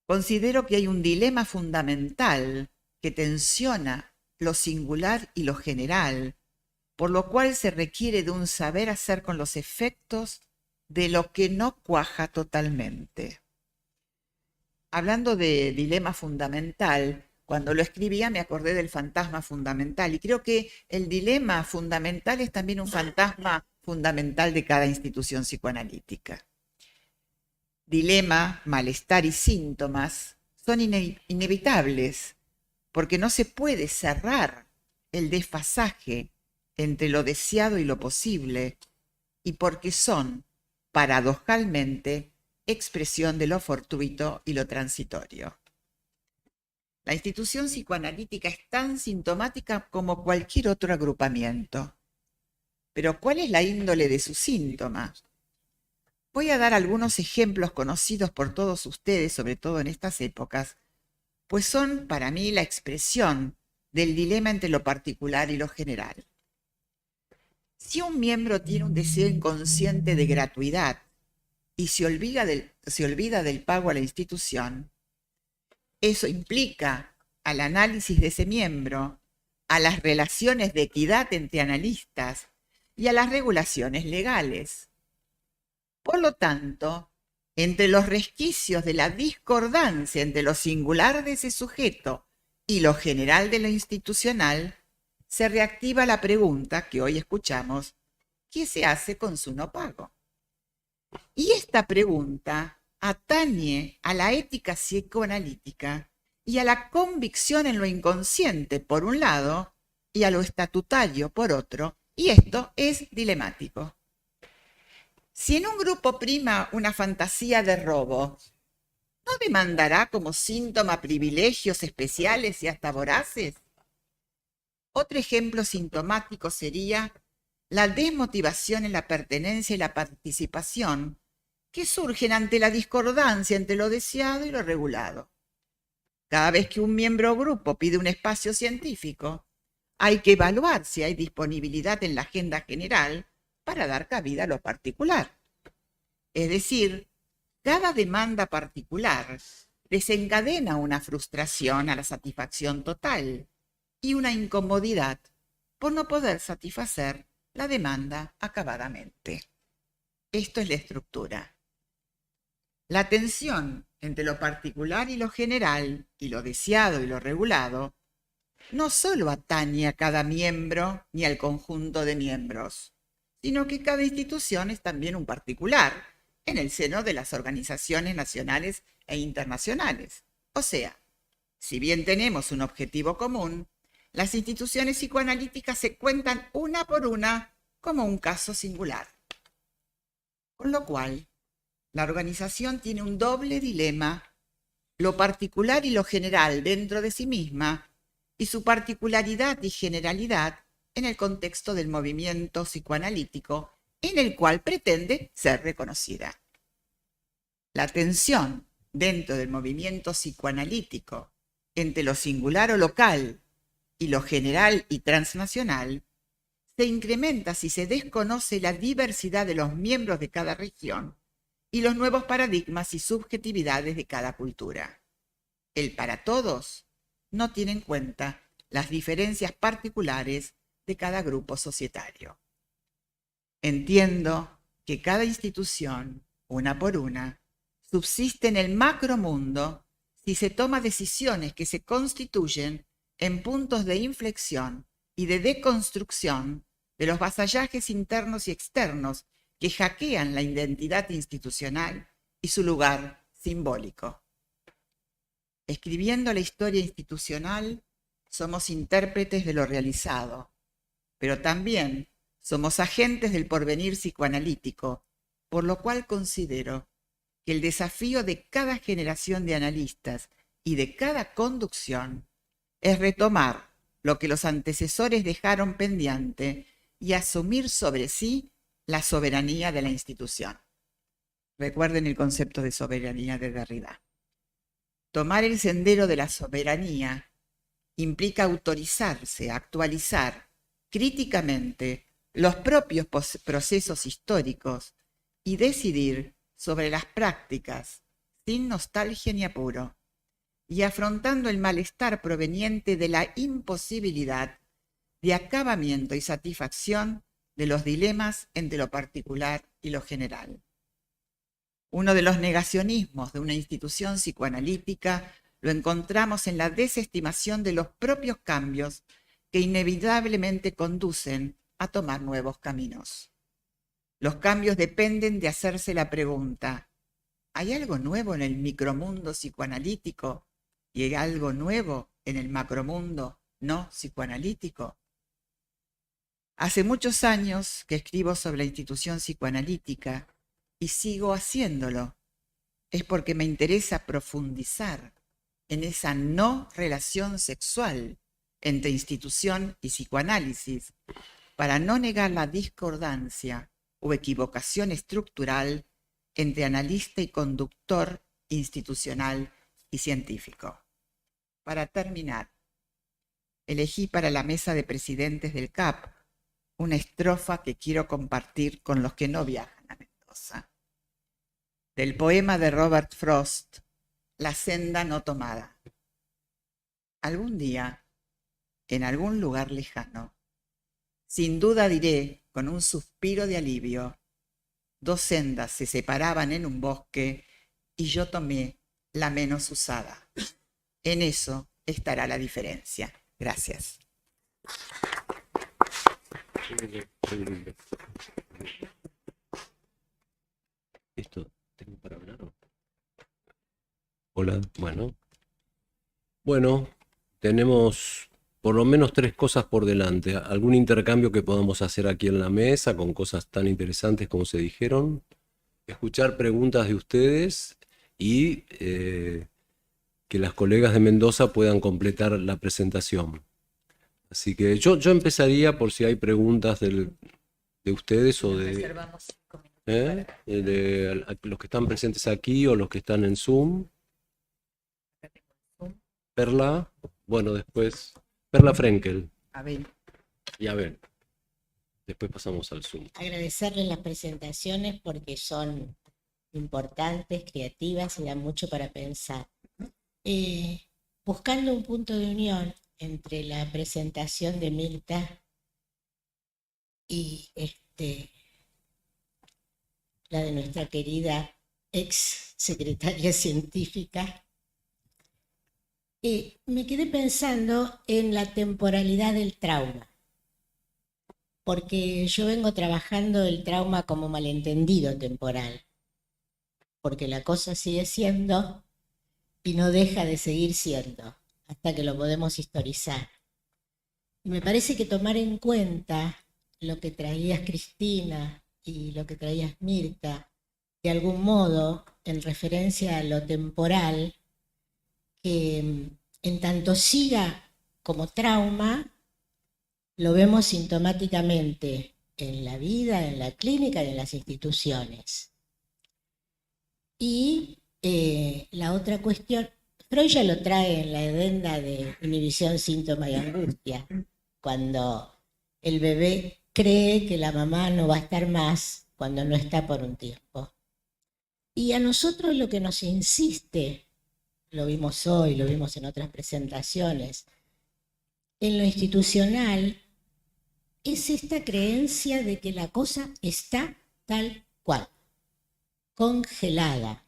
Considero que hay un dilema fundamental que tensiona lo singular y lo general, por lo cual se requiere de un saber hacer con los efectos de lo que no cuaja totalmente. Hablando de dilema fundamental, cuando lo escribía me acordé del fantasma fundamental, y creo que el dilema fundamental es también un fantasma fundamental de cada institución psicoanalítica. Dilema, malestar y síntomas son inevitables, porque no se puede cerrar el desfasaje entre lo deseado y lo posible, y porque son, paradojalmente, expresión de lo fortuito y lo transitorio. La institución psicoanalítica es tan sintomática como cualquier otro agrupamiento. Pero ¿cuál es la índole de su síntoma? Voy a dar algunos ejemplos conocidos por todos ustedes, sobre todo en estas épocas, pues son para mí la expresión del dilema entre lo particular y lo general. Si un miembro tiene un deseo inconsciente de gratuidad y se olvida del pago a la institución, eso implica al análisis de ese miembro, a las relaciones de equidad entre analistas y a las regulaciones legales. Por lo tanto, entre los resquicios de la discordancia entre lo singular de ese sujeto y lo general de lo institucional, se reactiva la pregunta que hoy escuchamos: ¿qué se hace con su no pago? Y esta pregunta atañe a la ética psicoanalítica y a la convicción en lo inconsciente, por un lado, y a lo estatutario, por otro, y esto es dilemático. Si en un grupo prima una fantasía de robo, ¿no demandará como síntoma privilegios especiales y hasta voraces? Otro ejemplo sintomático sería la desmotivación en la pertenencia y la participación que surgen ante la discordancia entre lo deseado y lo regulado. Cada vez que un miembro o grupo pide un espacio científico, hay que evaluar si hay disponibilidad en la agenda general para dar cabida a lo particular. Es decir, cada demanda particular desencadena una frustración a la satisfacción total y una incomodidad por no poder satisfacer la demanda acabadamente. Esto es la estructura. La tensión entre lo particular y lo general, y lo deseado y lo regulado, no solo atañe a cada miembro ni al conjunto de miembros, sino que cada institución es también un particular en el seno de las organizaciones nacionales e internacionales. O sea, si bien tenemos un objetivo común, las instituciones psicoanalíticas se cuentan una por una como un caso singular. Con lo cual, la organización tiene un doble dilema: lo particular y lo general dentro de sí misma, y su particularidad y generalidad en el contexto del movimiento psicoanalítico en el cual pretende ser reconocida. La tensión dentro del movimiento psicoanalítico entre lo singular o local y lo general y transnacional se incrementa si se desconoce la diversidad de los miembros de cada región y los nuevos paradigmas y subjetividades de cada cultura. El para todos no tiene en cuenta las diferencias particulares de cada grupo societario. Entiendo que cada institución, una por una, subsiste en el macromundo si se toma decisiones que se constituyen en puntos de inflexión y de deconstrucción de los vasallajes internos y externos que hackean la identidad institucional y su lugar simbólico. Escribiendo la historia institucional, somos intérpretes de lo realizado, pero también somos agentes del porvenir psicoanalítico, por lo cual considero que el desafío de cada generación de analistas y de cada conducción es retomar lo que los antecesores dejaron pendiente y asumir sobre sí la soberanía de la institución. Recuerden el concepto de soberanía de Derrida. Tomar el sendero de la soberanía implica autorizarse, actualizar críticamente los propios procesos históricos y decidir sobre las prácticas sin nostalgia ni apuro, y afrontando el malestar proveniente de la imposibilidad de acabamiento y satisfacción de los dilemas entre lo particular y lo general. Uno de los negacionismos de una institución psicoanalítica lo encontramos en la desestimación de los propios cambios que inevitablemente conducen a tomar nuevos caminos. Los cambios dependen de hacerse la pregunta: ¿hay algo nuevo en el micromundo psicoanalítico y hay algo nuevo en el macromundo no psicoanalítico? Hace muchos años que escribo sobre la institución psicoanalítica y sigo haciéndolo. Es porque me interesa profundizar en esa no relación sexual entre institución y psicoanálisis, para no negar la discordancia o equivocación estructural entre analista y conductor institucional y científico. Para terminar, elegí para la mesa de presidentes del CAP una estrofa que quiero compartir con los que no viajan a Mendoza, del poema de Robert Frost, La senda no tomada. Algún día, en algún lugar lejano, sin duda diré con un suspiro de alivio, 2 sendas se separaban en un bosque y yo tomé la menos usada. En eso estará la diferencia. Gracias. ¿Esto tengo para hablar? Hola, bueno, tenemos por lo menos 3 cosas por delante. Algún intercambio que podamos hacer aquí en la mesa con cosas tan interesantes como se dijeron. Escuchar preguntas de ustedes y que las colegas de Mendoza puedan completar la presentación. Así que yo empezaría por si hay preguntas de ustedes o de los que están presentes aquí o los que están en Zoom. Perla, bueno, después Perla Frenkel. Abel. Y Abel. Después pasamos al Zoom. Agradecerles las presentaciones porque son importantes, creativas y dan mucho para pensar. Buscando un punto de unión entre la presentación de Mirta y la de nuestra querida ex secretaria científica, me quedé pensando en la temporalidad del trauma, porque yo vengo trabajando el trauma como malentendido temporal, porque la cosa sigue siendo y no deja de seguir siendo hasta que lo podemos historizar. Y me parece que tomar en cuenta lo que traías Cristina y lo que traías Mirta, de algún modo en referencia a lo temporal, que en tanto siga como trauma, lo vemos sintomáticamente en la vida, en la clínica y en las instituciones. Y la otra cuestión, Freud ya lo trae en la edenda de inhibición, síntoma y angustia, cuando el bebé cree que la mamá no va a estar más cuando no está por un tiempo. Y a nosotros lo que nos insiste, lo vimos hoy, lo vimos en otras presentaciones, en lo institucional, es esta creencia de que la cosa está tal cual, congelada,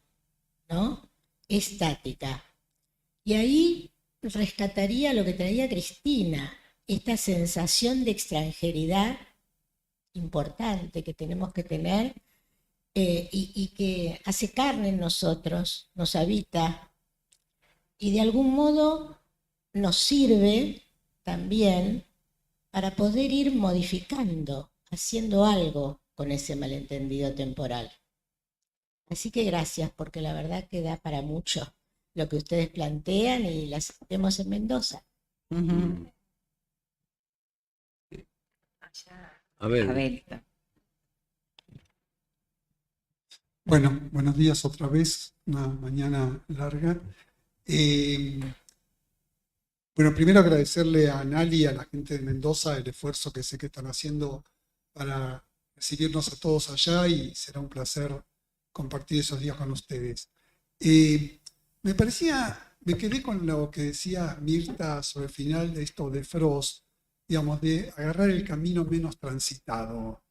¿no? Estática. Y ahí rescataría lo que traía Cristina, esta sensación de extranjeridad importante que tenemos que tener y que hace carne en nosotros, nos habita y de algún modo nos sirve también para poder ir modificando, haciendo algo con ese malentendido temporal. Así que gracias, porque la verdad que da para mucho lo que ustedes plantean y las vemos en Mendoza. A ver. Abel. Bueno, buenos días otra vez, una mañana larga. Bueno, primero agradecerle a Nali y a la gente de Mendoza el esfuerzo que sé que están haciendo para recibirnos a todos allá y será un placer compartir esos días con ustedes. Me quedé con lo que decía Mirta sobre el final de esto de Frost, digamos, de agarrar el camino menos transitado.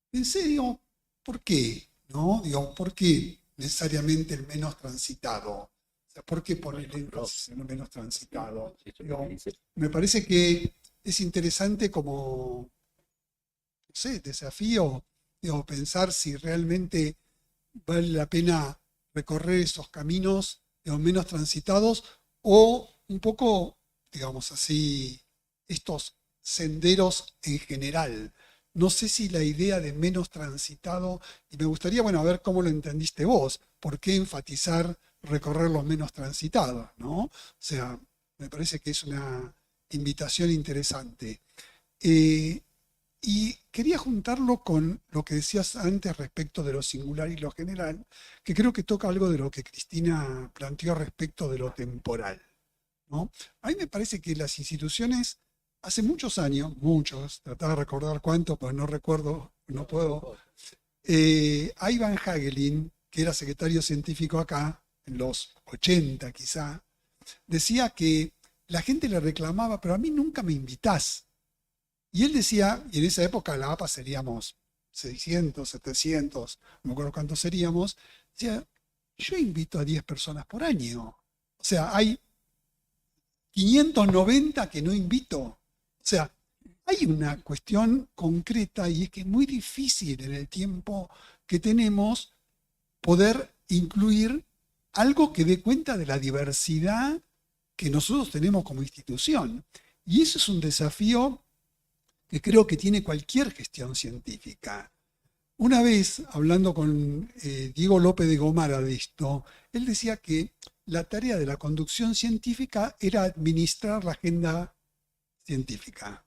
Pensé, digo, ¿por qué? ¿No? Digo, ¿por qué necesariamente el menos transitado? O sea, ¿por qué poner énfasis en el menos transitado? Digo, me parece que es interesante como, no sé, desafío, digo, pensar si realmente vale la pena recorrer esos caminos, digo, menos transitados o un poco, digamos así, estos senderos en general, no sé si la idea de menos transitado, y me gustaría, bueno, a ver cómo lo entendiste vos, por qué enfatizar recorrer los menos transitados, ¿no? O sea, me parece que es una invitación interesante. Y quería juntarlo con lo que decías antes respecto de lo singular y lo general, que creo que toca algo de lo que Cristina planteó respecto de lo temporal, ¿no? A mí me parece que las instituciones, hace muchos años, muchos, trataba de recordar cuántos, pero no recuerdo, no puedo. Ivan Hagelin, que era secretario científico acá, en los 80 quizá, decía que la gente le reclamaba, pero a mí nunca me invitás. Y él decía, y en esa época la APA seríamos 600, 700, no me acuerdo cuántos seríamos, decía, yo invito a 10 personas por año. O sea, hay 590 que no invito. O sea, hay una cuestión concreta y es que es muy difícil en el tiempo que tenemos poder incluir algo que dé cuenta de la diversidad que nosotros tenemos como institución. Y eso es un desafío que creo que tiene cualquier gestión científica. Una vez, hablando con Diego López de Gomara de esto, él decía que la tarea de la conducción científica era administrar la agenda científica.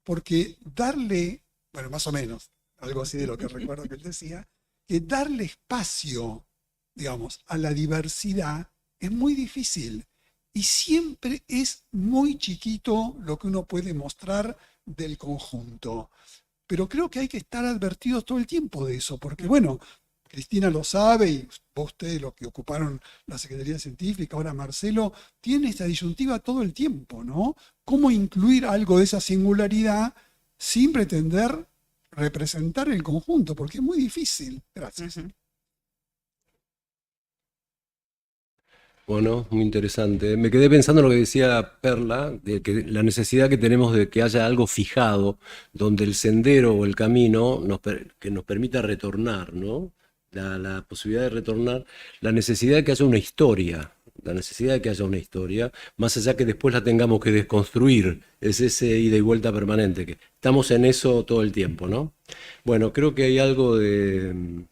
Porque darle, bueno, más o menos, algo así de lo que recuerdo que él decía, que darle espacio, digamos, a la diversidad es muy difícil. Y siempre es muy chiquito lo que uno puede mostrar del conjunto. Pero creo que hay que estar advertidos todo el tiempo de eso, porque bueno, Cristina lo sabe y ustedes los que ocuparon la Secretaría Científica, ahora Marcelo, tiene esta disyuntiva todo el tiempo, ¿no? ¿Cómo incluir algo de esa singularidad sin pretender representar el conjunto? Porque es muy difícil. Gracias. Bueno, muy interesante. Me quedé pensando en lo que decía Perla, de que la necesidad que tenemos de que haya algo fijado, donde el sendero o el camino que nos permita retornar, ¿no? La posibilidad de retornar, la necesidad de que haya una historia, la necesidad de que haya una historia, más allá que después la tengamos que desconstruir, es ese ida y vuelta permanente, que estamos en eso todo el tiempo, ¿no? Bueno, creo que hay algo del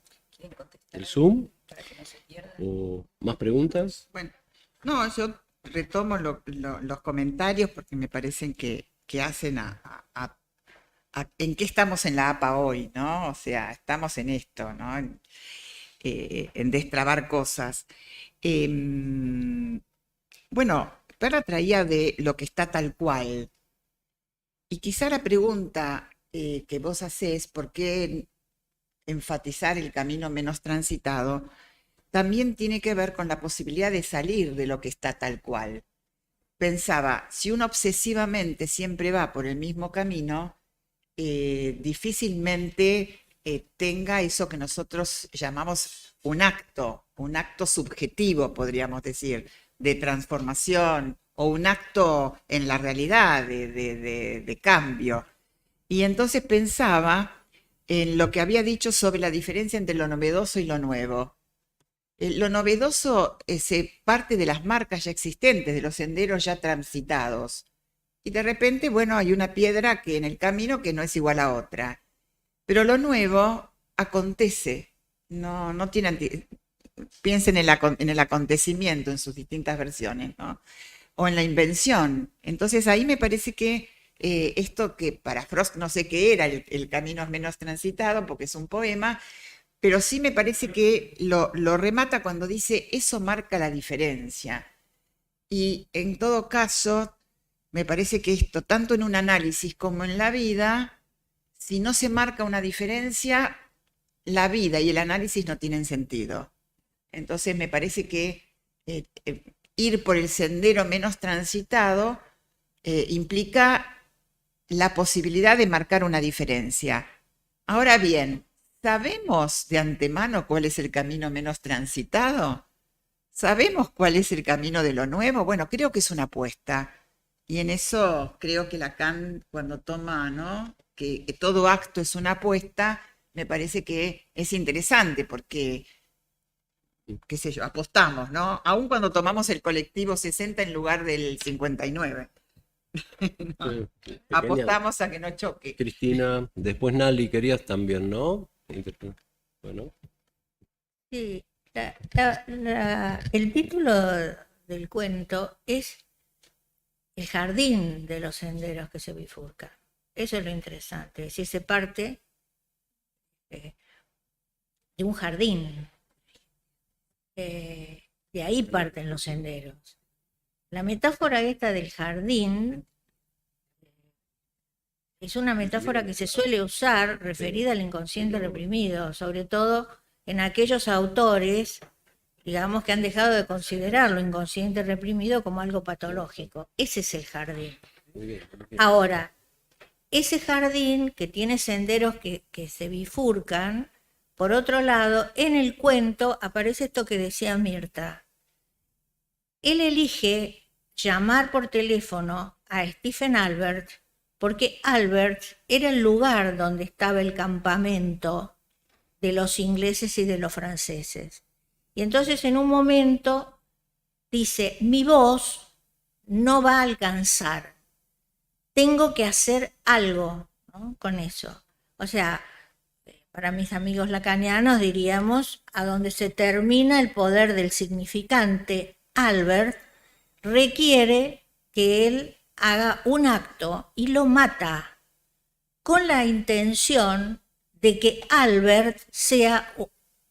Zoom. ¿O más preguntas? Bueno, no, yo retomo los comentarios porque me parecen que hacen en qué estamos en la APA hoy, ¿no? O sea, estamos en esto, ¿no? En destrabar cosas. Bueno, Perla traía de lo que está tal cual. Y quizá la pregunta que vos hacés, ¿por qué enfatizar el camino menos transitado? También tiene que ver con la posibilidad de salir de lo que está tal cual. Pensaba, si uno obsesivamente siempre va por el mismo camino, difícilmente tenga eso que nosotros llamamos un acto subjetivo, podríamos decir, de transformación o un acto en la realidad de cambio. Y entonces pensaba en lo que había dicho sobre la diferencia entre lo novedoso y lo nuevo. Lo novedoso se parte de las marcas ya existentes, de los senderos ya transitados. Y de repente, bueno, hay una piedra que en el camino que no es igual a otra. Pero lo nuevo acontece. No tiene piensen en el acontecimiento en sus distintas versiones, ¿no? O en la invención. Entonces ahí me parece que esto que para Frost no sé qué era, el camino es menos transitado porque es un poema, pero sí me parece que lo remata cuando dice, eso marca la diferencia. Y en todo caso, me parece que esto, tanto en un análisis como en la vida, si no se marca una diferencia, la vida y el análisis no tienen sentido. Entonces me parece que ir por el sendero menos transitado implica la posibilidad de marcar una diferencia. Ahora bien, ¿sabemos de antemano cuál es el camino menos transitado? ¿Sabemos cuál es el camino de lo nuevo? Bueno, creo que es una apuesta. Y en eso creo que Lacan, cuando toma, ¿no?, que todo acto es una apuesta, me parece que es interesante porque, qué sé yo, apostamos, ¿no? Aún cuando tomamos el colectivo 60 en lugar del 59. Pequeña. Apostamos a que no choque. Cristina, después Nali querías también, ¿no? Bueno, Sí, el título del cuento es El jardín de los senderos que se bifurcan. Eso es lo interesante, es decir, se parte de un jardín. De ahí parten los senderos. La metáfora esta del jardín es una metáfora que se suele usar referida al inconsciente reprimido, sobre todo en aquellos autores, digamos, que han dejado de considerar lo inconsciente reprimido como algo patológico. Ese es el jardín. muy bien. Ahora, ese jardín que tiene senderos que se bifurcan, por otro lado, en el cuento aparece esto que decía Mirta. Él elige llamar por teléfono a Stephen Albert porque Albert era el lugar donde estaba el campamento de los ingleses y de los franceses. Y entonces en un momento dice, mi voz no va a alcanzar, tengo que hacer algo, ¿no? Con eso. O sea, para mis amigos lacanianos diríamos, a donde se termina el poder del significante, Albert requiere que él haga un acto y lo mata con la intención de que Albert sea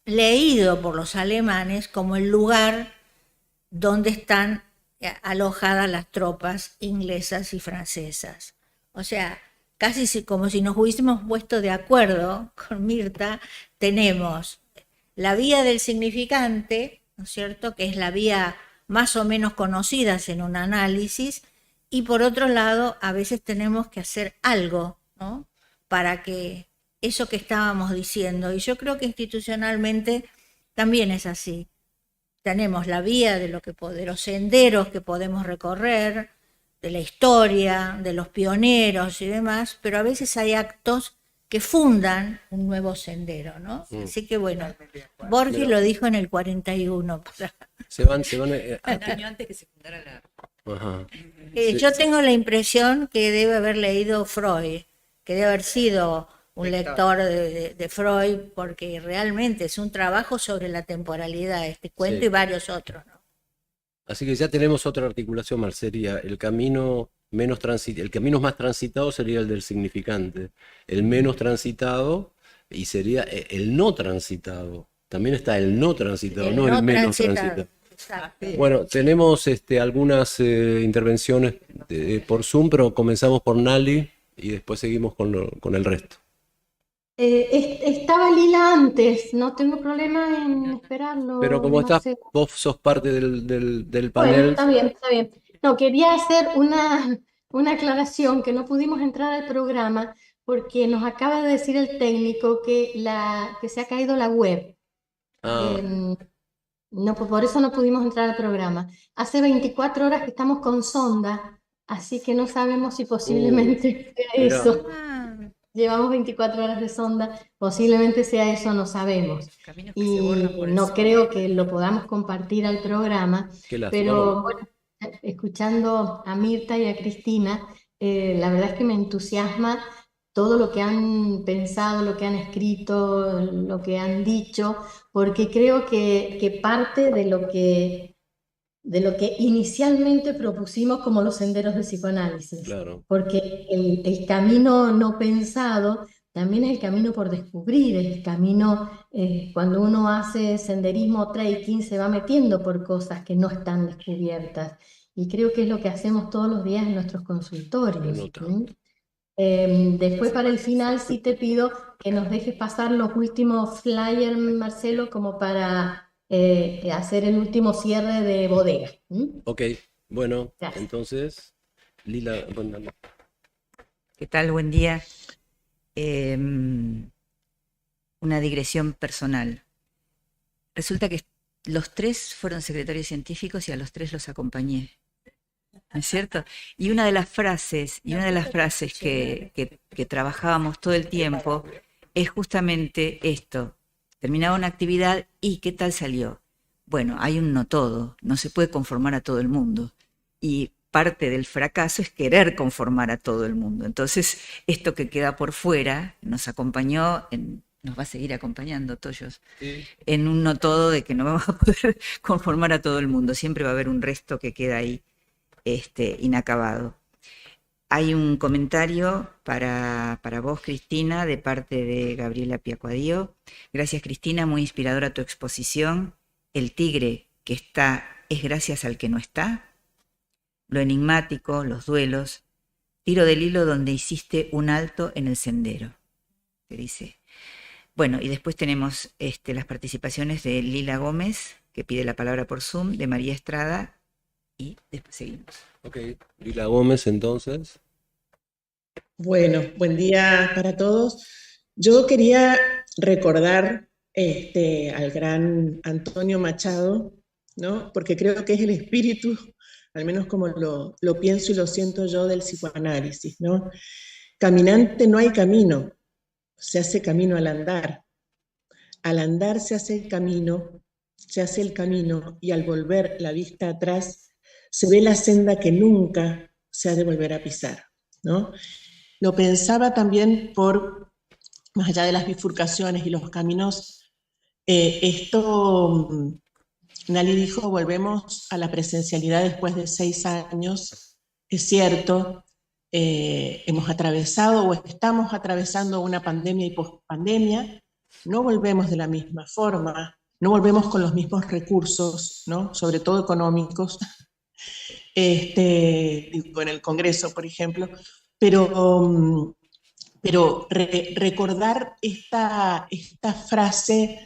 leído por los alemanes como el lugar donde están alojadas las tropas inglesas y francesas. O sea, casi como si nos hubiésemos puesto de acuerdo con Mirta, tenemos la vía del significante, ¿no es cierto?, que es la vía más o menos conocida en un análisis, y por otro lado, a veces tenemos que hacer algo, ¿no?, para que eso que estábamos diciendo, y yo creo que institucionalmente también es así. Tenemos la vía de los senderos que podemos recorrer, de la historia, de los pioneros y demás, pero a veces hay actos que fundan un nuevo sendero, ¿no? Así que bueno, Borges lo dijo en el 41. Se van Un año antes que se fundara la... Ajá. Yo tengo la impresión que debe haber leído Freud, que debe haber sido un lector de Freud, porque realmente es un trabajo sobre la temporalidad, este cuento Sí. y varios otros, ¿no? Así que ya tenemos otra articulación, Marcelia. El camino más transitado sería el del significante. El menos transitado y sería el no transitado. También está el no transitado, no el menos transitado. Exacto. Bueno, tenemos algunas intervenciones por Zoom, pero comenzamos por Nali y después seguimos con el resto. Estaba Lila antes, no tengo problema en esperarlo. Pero como no sé. vos sos parte del Bueno, panel. está bien, está bien. No, quería hacer una aclaración, que no pudimos entrar al programa porque nos acaba de decir el técnico que se ha caído la web. Ah, No, pues por eso no pudimos entrar al programa. Hace 24 horas que estamos con sonda, así que no sabemos si posiblemente sea mira. eso. Ah, Llevamos 24 horas de sonda, posiblemente sea eso, no sabemos. Caminos que se borran Y por el no sol. creo que lo podamos compartir al programa, Qué lástima. pero bueno, escuchando a Mirta y a Cristina, la verdad es que me entusiasma todo lo que han pensado, lo que han escrito, lo que han dicho, porque creo que parte de lo que inicialmente propusimos como los senderos de psicoanálisis. Claro. Porque el camino no pensado también es el camino por descubrir, el camino cuando uno hace senderismo trekking se va metiendo por cosas que no están descubiertas. Y creo que es lo que hacemos todos los días en nuestros consultorios. Nota. Después para el final sí te pido que nos dejes pasar los últimos flyers, Marcelo, como para hacer el último cierre de bodega. Ok, bueno, Gracias. entonces, Lila, bueno, ¿Qué tal? Buen día. Una digresión personal. Resulta que los tres fueron secretarios científicos y a los tres los acompañé. ¿No es cierto? Y una de las frases que trabajábamos todo el tiempo es justamente esto. Terminaba una actividad y ¿qué tal salió? Bueno, hay un no todo, no se puede conformar a todo el mundo. Y parte del fracaso es querer conformar a todo el mundo. Entonces, esto que queda por fuera nos acompañó, nos va a seguir acompañando, Toyos, en un no todo de que no vamos a poder conformar a todo el mundo. Siempre va a haber un resto que queda ahí inacabado. Hay un comentario para vos, Cristina, de parte de Gabriela Piacuadío. Gracias, Cristina, muy inspiradora tu exposición. El tigre que está es gracias al que no está. Lo enigmático, los duelos. Tiro del hilo donde hiciste un alto en el sendero, que dice. Bueno, y después tenemos las participaciones de Lila Gómez, que pide la palabra por Zoom, de María Estrada, y después seguimos. Ok, Lila Gómez, entonces. Bueno, buen día para todos. Yo quería recordar al gran Antonio Machado, ¿no? Porque creo que es el espíritu, al menos como lo pienso y lo siento yo, del psicoanálisis, ¿no? Caminante no hay camino, se hace camino al andar. Al andar se hace el camino y al volver la vista atrás se ve la senda que nunca se ha de volver a pisar, ¿no? Lo pensaba también más allá de las bifurcaciones y los caminos, Nali dijo, volvemos a la presencialidad después de 6 años, es cierto, hemos atravesado o estamos atravesando una pandemia y pospandemia, no volvemos de la misma forma, no volvemos con los mismos recursos, ¿no? Sobre todo económicos, en el Congreso, por ejemplo, pero recordar esta frase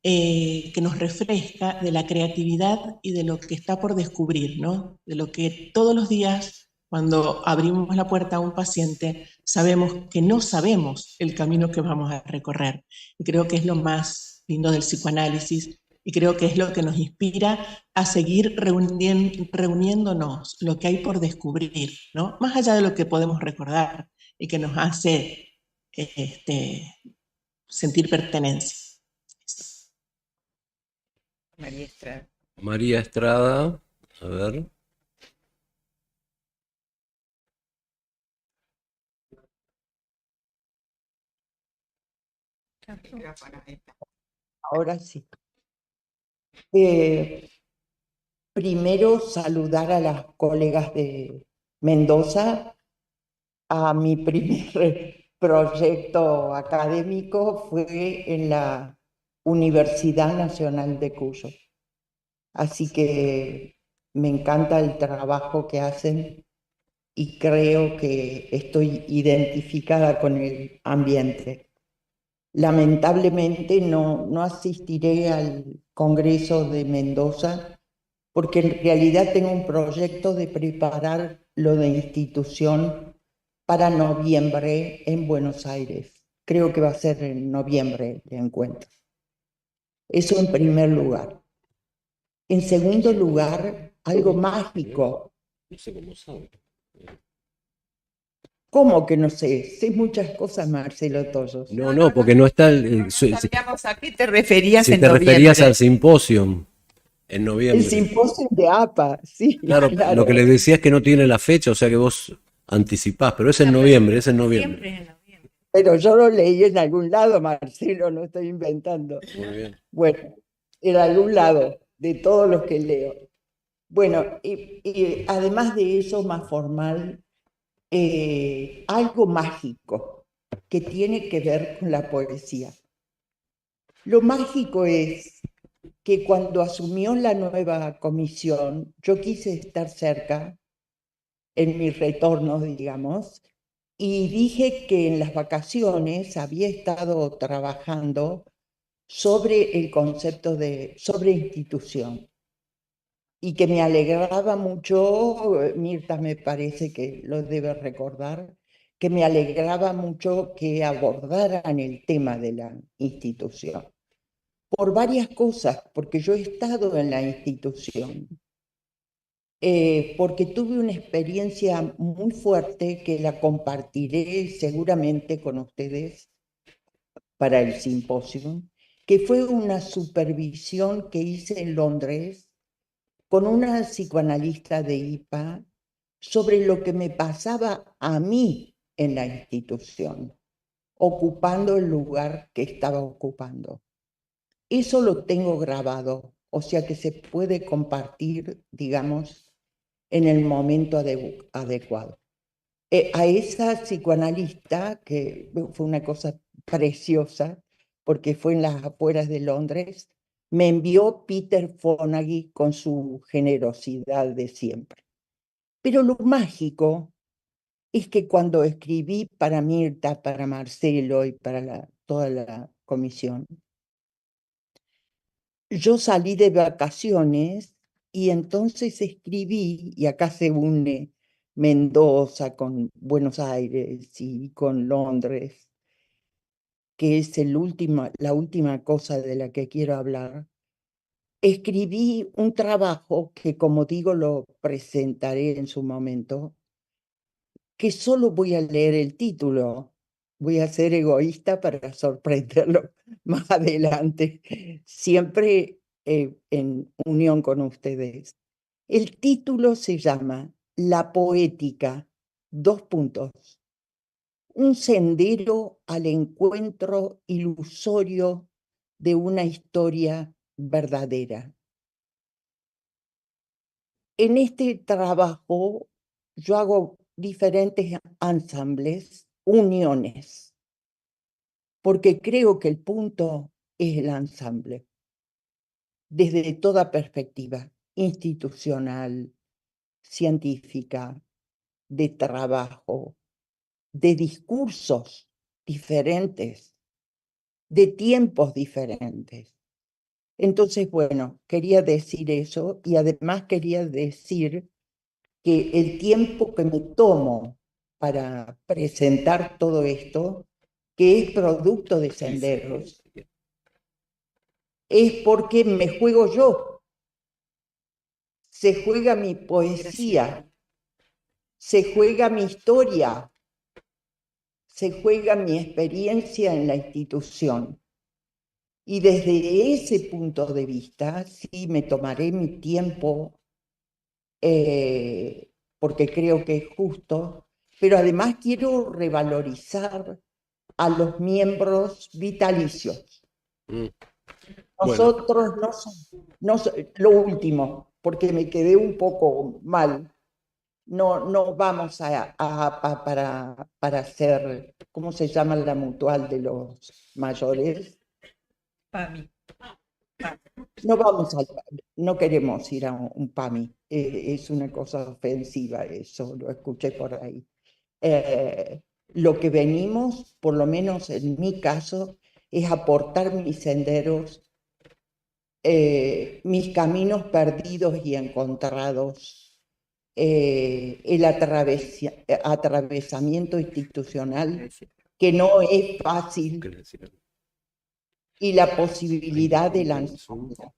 que nos refresca de la creatividad y de lo que está por descubrir, ¿no? De lo que todos los días, cuando abrimos la puerta a un paciente, sabemos que no sabemos el camino que vamos a recorrer. Y creo que es lo más lindo del psicoanálisis, y creo que es lo que nos inspira a seguir reuniéndonos, lo que hay por descubrir, ¿no? Más allá de lo que podemos recordar y que nos hace sentir pertenencia. María Estrada. María Estrada, a ver. Ahora sí. Primero saludar a las colegas de Mendoza. A mi primer proyecto académico fue en la Universidad Nacional de Cuyo. Así que me encanta el trabajo que hacen y creo que estoy identificada con el ambiente. Lamentablemente no asistiré al Congreso de Mendoza porque en realidad tengo un proyecto de preparar lo de institución para noviembre en Buenos Aires. Creo que va a ser en noviembre el encuentro. Eso en primer lugar. En segundo lugar, algo mágico. No sé cómo sabe. ¿Cómo que no sé? Sé muchas cosas, Marcelo Toyos. No, porque no está No sabíamos a qué te referías si en te noviembre. referías al simposio en noviembre. El simposio de APA, sí. Claro, lo que le decía es que no tiene la fecha, o sea que vos anticipás, pero es en noviembre, es en noviembre. Siempre es en noviembre. Pero yo lo leí en algún lado, Marcelo, no estoy inventando. Muy bien. Bueno, en algún lado, de todos los que leo. Bueno, y además de eso, más formal, algo mágico que tiene que ver con la poesía. Lo mágico es que cuando asumió la nueva comisión, yo quise estar cerca en mis retornos, digamos, y dije que en las vacaciones había estado trabajando sobre el concepto sobre institución y que me alegraba mucho, Mirta me parece que lo debe recordar, que me alegraba mucho que abordaran el tema de la institución. Por varias cosas, porque yo he estado en la institución, porque tuve una experiencia muy fuerte que la compartiré seguramente con ustedes para el simposio, que fue una supervisión que hice en Londres con una psicoanalista de IPA sobre lo que me pasaba a mí en la institución, ocupando el lugar que estaba ocupando. Eso lo tengo grabado, o sea que se puede compartir, digamos, en el momento adecuado. A esa psicoanalista, que fue una cosa preciosa, porque fue en las afueras de Londres, me envió Peter Fonagy con su generosidad de siempre. Pero lo mágico es que cuando escribí para Mirta, para Marcelo y para toda la comisión, yo salí de vacaciones y entonces escribí, y acá se une Mendoza con Buenos Aires y con Londres, que es la última cosa de la que quiero hablar. Escribí un trabajo que, como digo, lo presentaré en su momento, que solo voy a leer el título. Voy a ser egoísta para sorprenderlo más adelante, siempre en unión con ustedes. El título se llama La poética, : un sendero al encuentro ilusorio de una historia verdadera. En este trabajo yo hago diferentes ensambles, uniones, porque creo que el punto es el ensamble, desde toda perspectiva, institucional, científica, de trabajo, de discursos diferentes, de tiempos diferentes. Entonces, bueno, quería decir eso y además quería decir que el tiempo que me tomo para presentar todo esto, que es producto de Senderos, es porque me juego yo. Se juega mi poesía, se juega mi historia, se juega mi experiencia en la institución. Y desde ese punto de vista, sí me tomaré mi tiempo, porque creo que es justo, pero además quiero revalorizar a los miembros vitalicios. Nosotros no somos, lo último, porque me quedé un poco mal, no vamos para hacer, ¿cómo se llama la mutual de los mayores? PAMI. No queremos ir a un PAMI, es una cosa ofensiva eso, lo escuché por ahí. Lo que venimos, por lo menos en mi caso, es aportar mis senderos, mis caminos perdidos y encontrados, el atravesamiento institucional, que no es fácil, y la posibilidad de lanzarlo.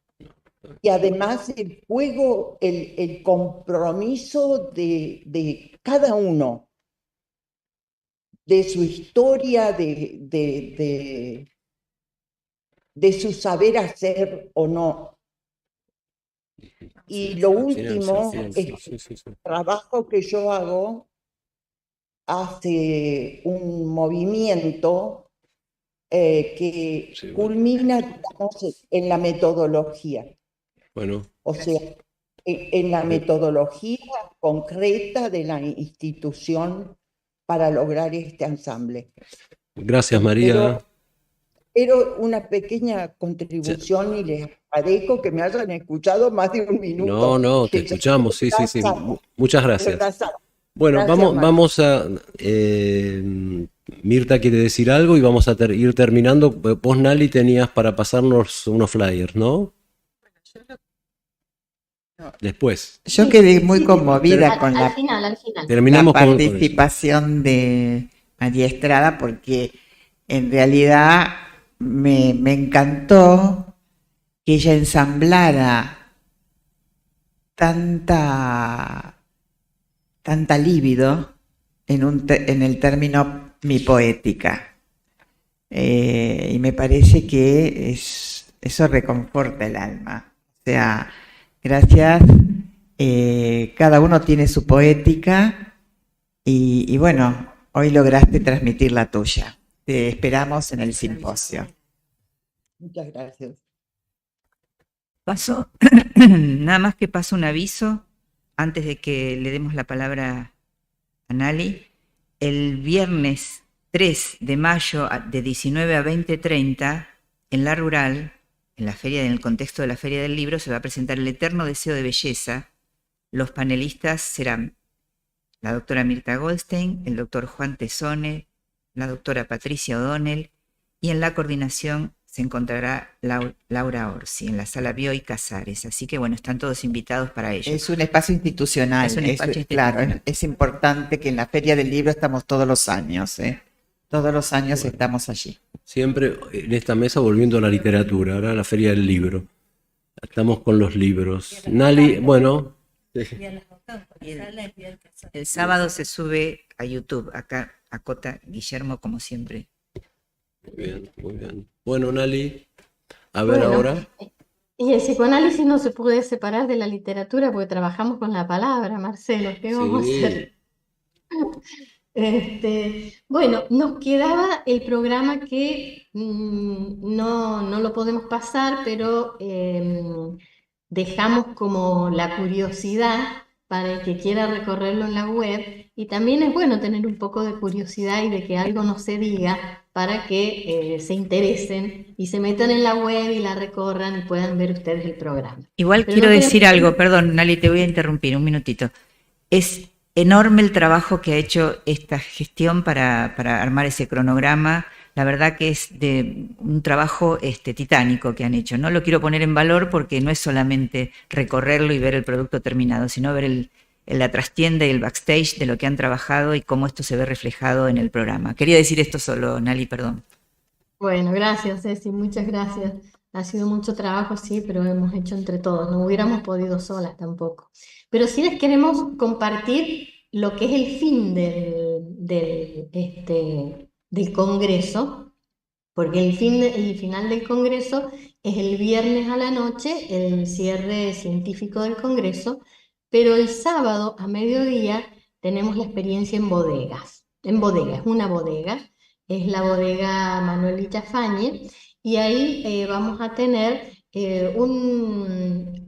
Y además el juego, el compromiso de cada uno, de su historia, de su saber hacer o no. Y lo último es el trabajo que yo hago hace un movimiento que culmina, digamos, en la metodología. Bueno. O sea, en la metodología concreta de la institución para lograr este ensamble. Gracias, María. Pero una pequeña contribución y les agradezco que me hayan escuchado más de un minuto. No, te escuchamos, sí. Muchas gracias. Bueno, Gracias, vamos a... Mirta quiere decir algo y vamos a ir terminando. Vos, Nali, tenías para pasarnos unos flyers, ¿no? Después. Yo quedé muy conmovida con la participación de María Estrada, porque en realidad me encantó que ella ensamblara tanta libido en el término mi poética. Y me parece que eso reconforta el alma. O sea, gracias Cada uno tiene su poética y bueno, hoy lograste transmitir la tuya. Te esperamos en el simposio. Muchas gracias. Paso, nada más que paso un aviso antes de que le demos la palabra a Nali. El viernes 3 de mayo de 19 a 20:30 en La Rural, en el contexto de la Feria del Libro, se va a presentar El Eterno Deseo de Belleza. Los panelistas serán la doctora Mirta Goldstein, el doctor Juan Tesone, la doctora Patricia O'Donnell, y en la coordinación se encontrará Laura Orsi, en la sala Bioy Casares. Así que bueno, están todos invitados para ello. Es un espacio institucional. Es un espacio institucional. Claro, es importante que en la Feria del Libro estamos todos los años. Todos los años estamos allí. Siempre en esta mesa volviendo a la literatura, ahora la Feria del Libro. Estamos con los libros. Nali, bueno. El sábado se sube a YouTube, acá acota Guillermo como siempre. Muy bien, muy bien. Bueno, Nali, a ver Bueno, ahora. y el psicoanálisis no se puede separar de la literatura porque trabajamos con la palabra, Marcelo. ¿Qué vamos a hacer? Bueno, nos quedaba el programa que no lo podemos pasar, pero dejamos como la curiosidad para el que quiera recorrerlo en la web, y también es bueno tener un poco de curiosidad y de que algo no se diga para que se interesen y se metan en la web y la recorran y puedan ver ustedes el programa. Igual Pero quiero no decir queremos- algo, perdón, Nali, te voy a interrumpir un minutito. Es enorme el trabajo que ha hecho esta gestión para armar ese cronograma. La verdad que es de un trabajo titánico que han hecho. No lo quiero poner en valor porque no es solamente recorrerlo y ver el producto terminado, sino ver la trastienda y el backstage de lo que han trabajado y cómo esto se ve reflejado en el programa. Quería decir esto solo, Nali, perdón. Bueno, gracias, Ceci, muchas gracias. Ha sido mucho trabajo, sí, pero hemos hecho entre todos. No hubiéramos podido solas tampoco. Pero sí les queremos compartir lo que es el fin del Congreso, porque el final del Congreso es el viernes a la noche, el cierre científico del Congreso, pero el sábado a mediodía tenemos la experiencia en bodegas. En bodega, es una bodega, es la bodega Manuel Villafañe, y ahí vamos a tener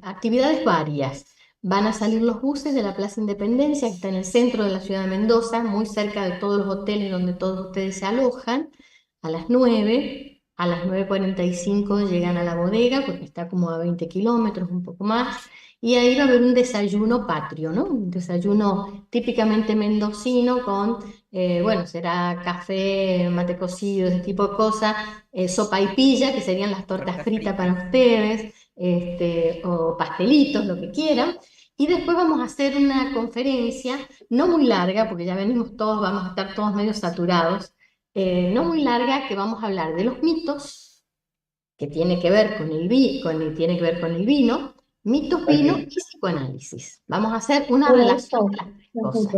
actividades varias. Van a salir los buses de la Plaza Independencia, que está en el centro de la ciudad de Mendoza, muy cerca de todos los hoteles donde todos ustedes se alojan, a las 9. A las 9:45 llegan a la bodega, porque está como a 20 kilómetros, un poco más, y ahí va a haber un desayuno patrio, ¿no? Un desayuno típicamente mendocino con, bueno, será café, mate cocido, ese tipo de cosas, sopa y pilla, que serían las tortas fritas para ustedes, o pastelitos, lo que quieran. Y después vamos a hacer una conferencia, no muy larga, porque ya venimos todos, vamos a estar todos medio saturados, no muy larga, que vamos a hablar de los mitos, que tiene que ver con el vino, mitos, vino y psicoanálisis. Vamos a hacer una relación de las tres cosas.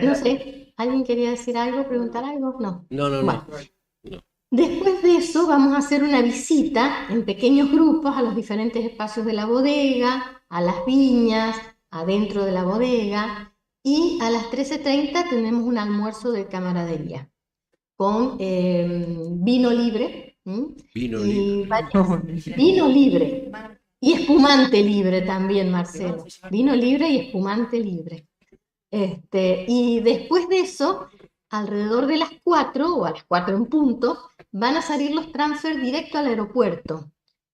No sé, ¿alguien quería decir algo, preguntar algo? No. No. Bueno. Después de eso vamos a hacer una visita en pequeños grupos a los diferentes espacios de la bodega, a las viñas, adentro de la bodega, y a las 13:30 tenemos un almuerzo de camaradería con vino libre. Vino y libre. Vino libre y espumante libre también, Marcelo. Vino libre y espumante libre. Y después de eso, alrededor de las 4 o a las 4 en punto, van a salir los transfer directo al aeropuerto.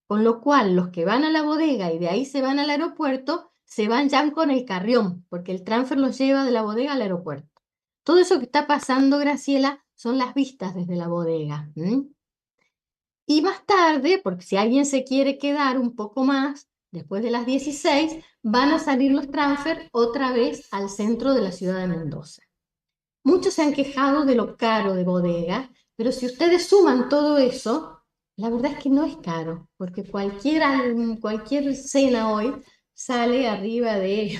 Con lo cual, los que van a la bodega y de ahí se van al aeropuerto, se van ya con el carrión, porque el transfer los lleva de la bodega al aeropuerto. Todo eso que está pasando, Graciela, son las vistas desde la bodega. Y más tarde, porque si alguien se quiere quedar un poco más, después de las 16, van a salir los transfer otra vez al centro de la ciudad de Mendoza. Muchos se han quejado de lo caro de bodega, pero si ustedes suman todo eso, la verdad es que no es caro, porque cualquier cena hoy sale arriba de,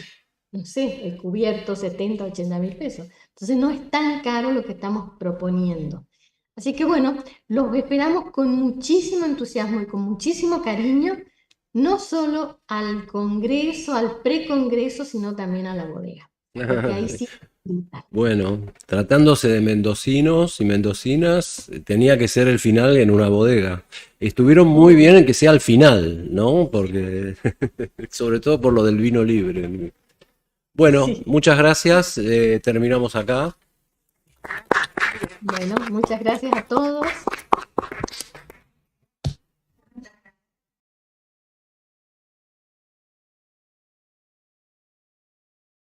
no sé, el cubierto 70, 80 mil pesos. Entonces no es tan caro lo que estamos proponiendo. Así que bueno, los esperamos con muchísimo entusiasmo y con muchísimo cariño, no solo al congreso, al precongreso, sino también a la bodega. Porque ahí sí. Bueno, tratándose de mendocinos y mendocinas, tenía que ser el final en una bodega. Estuvieron muy bien en que sea al final, ¿no? Porque, sobre todo por lo del vino libre. Bueno, Sí. muchas gracias. Terminamos acá. Bueno, muchas gracias a todos.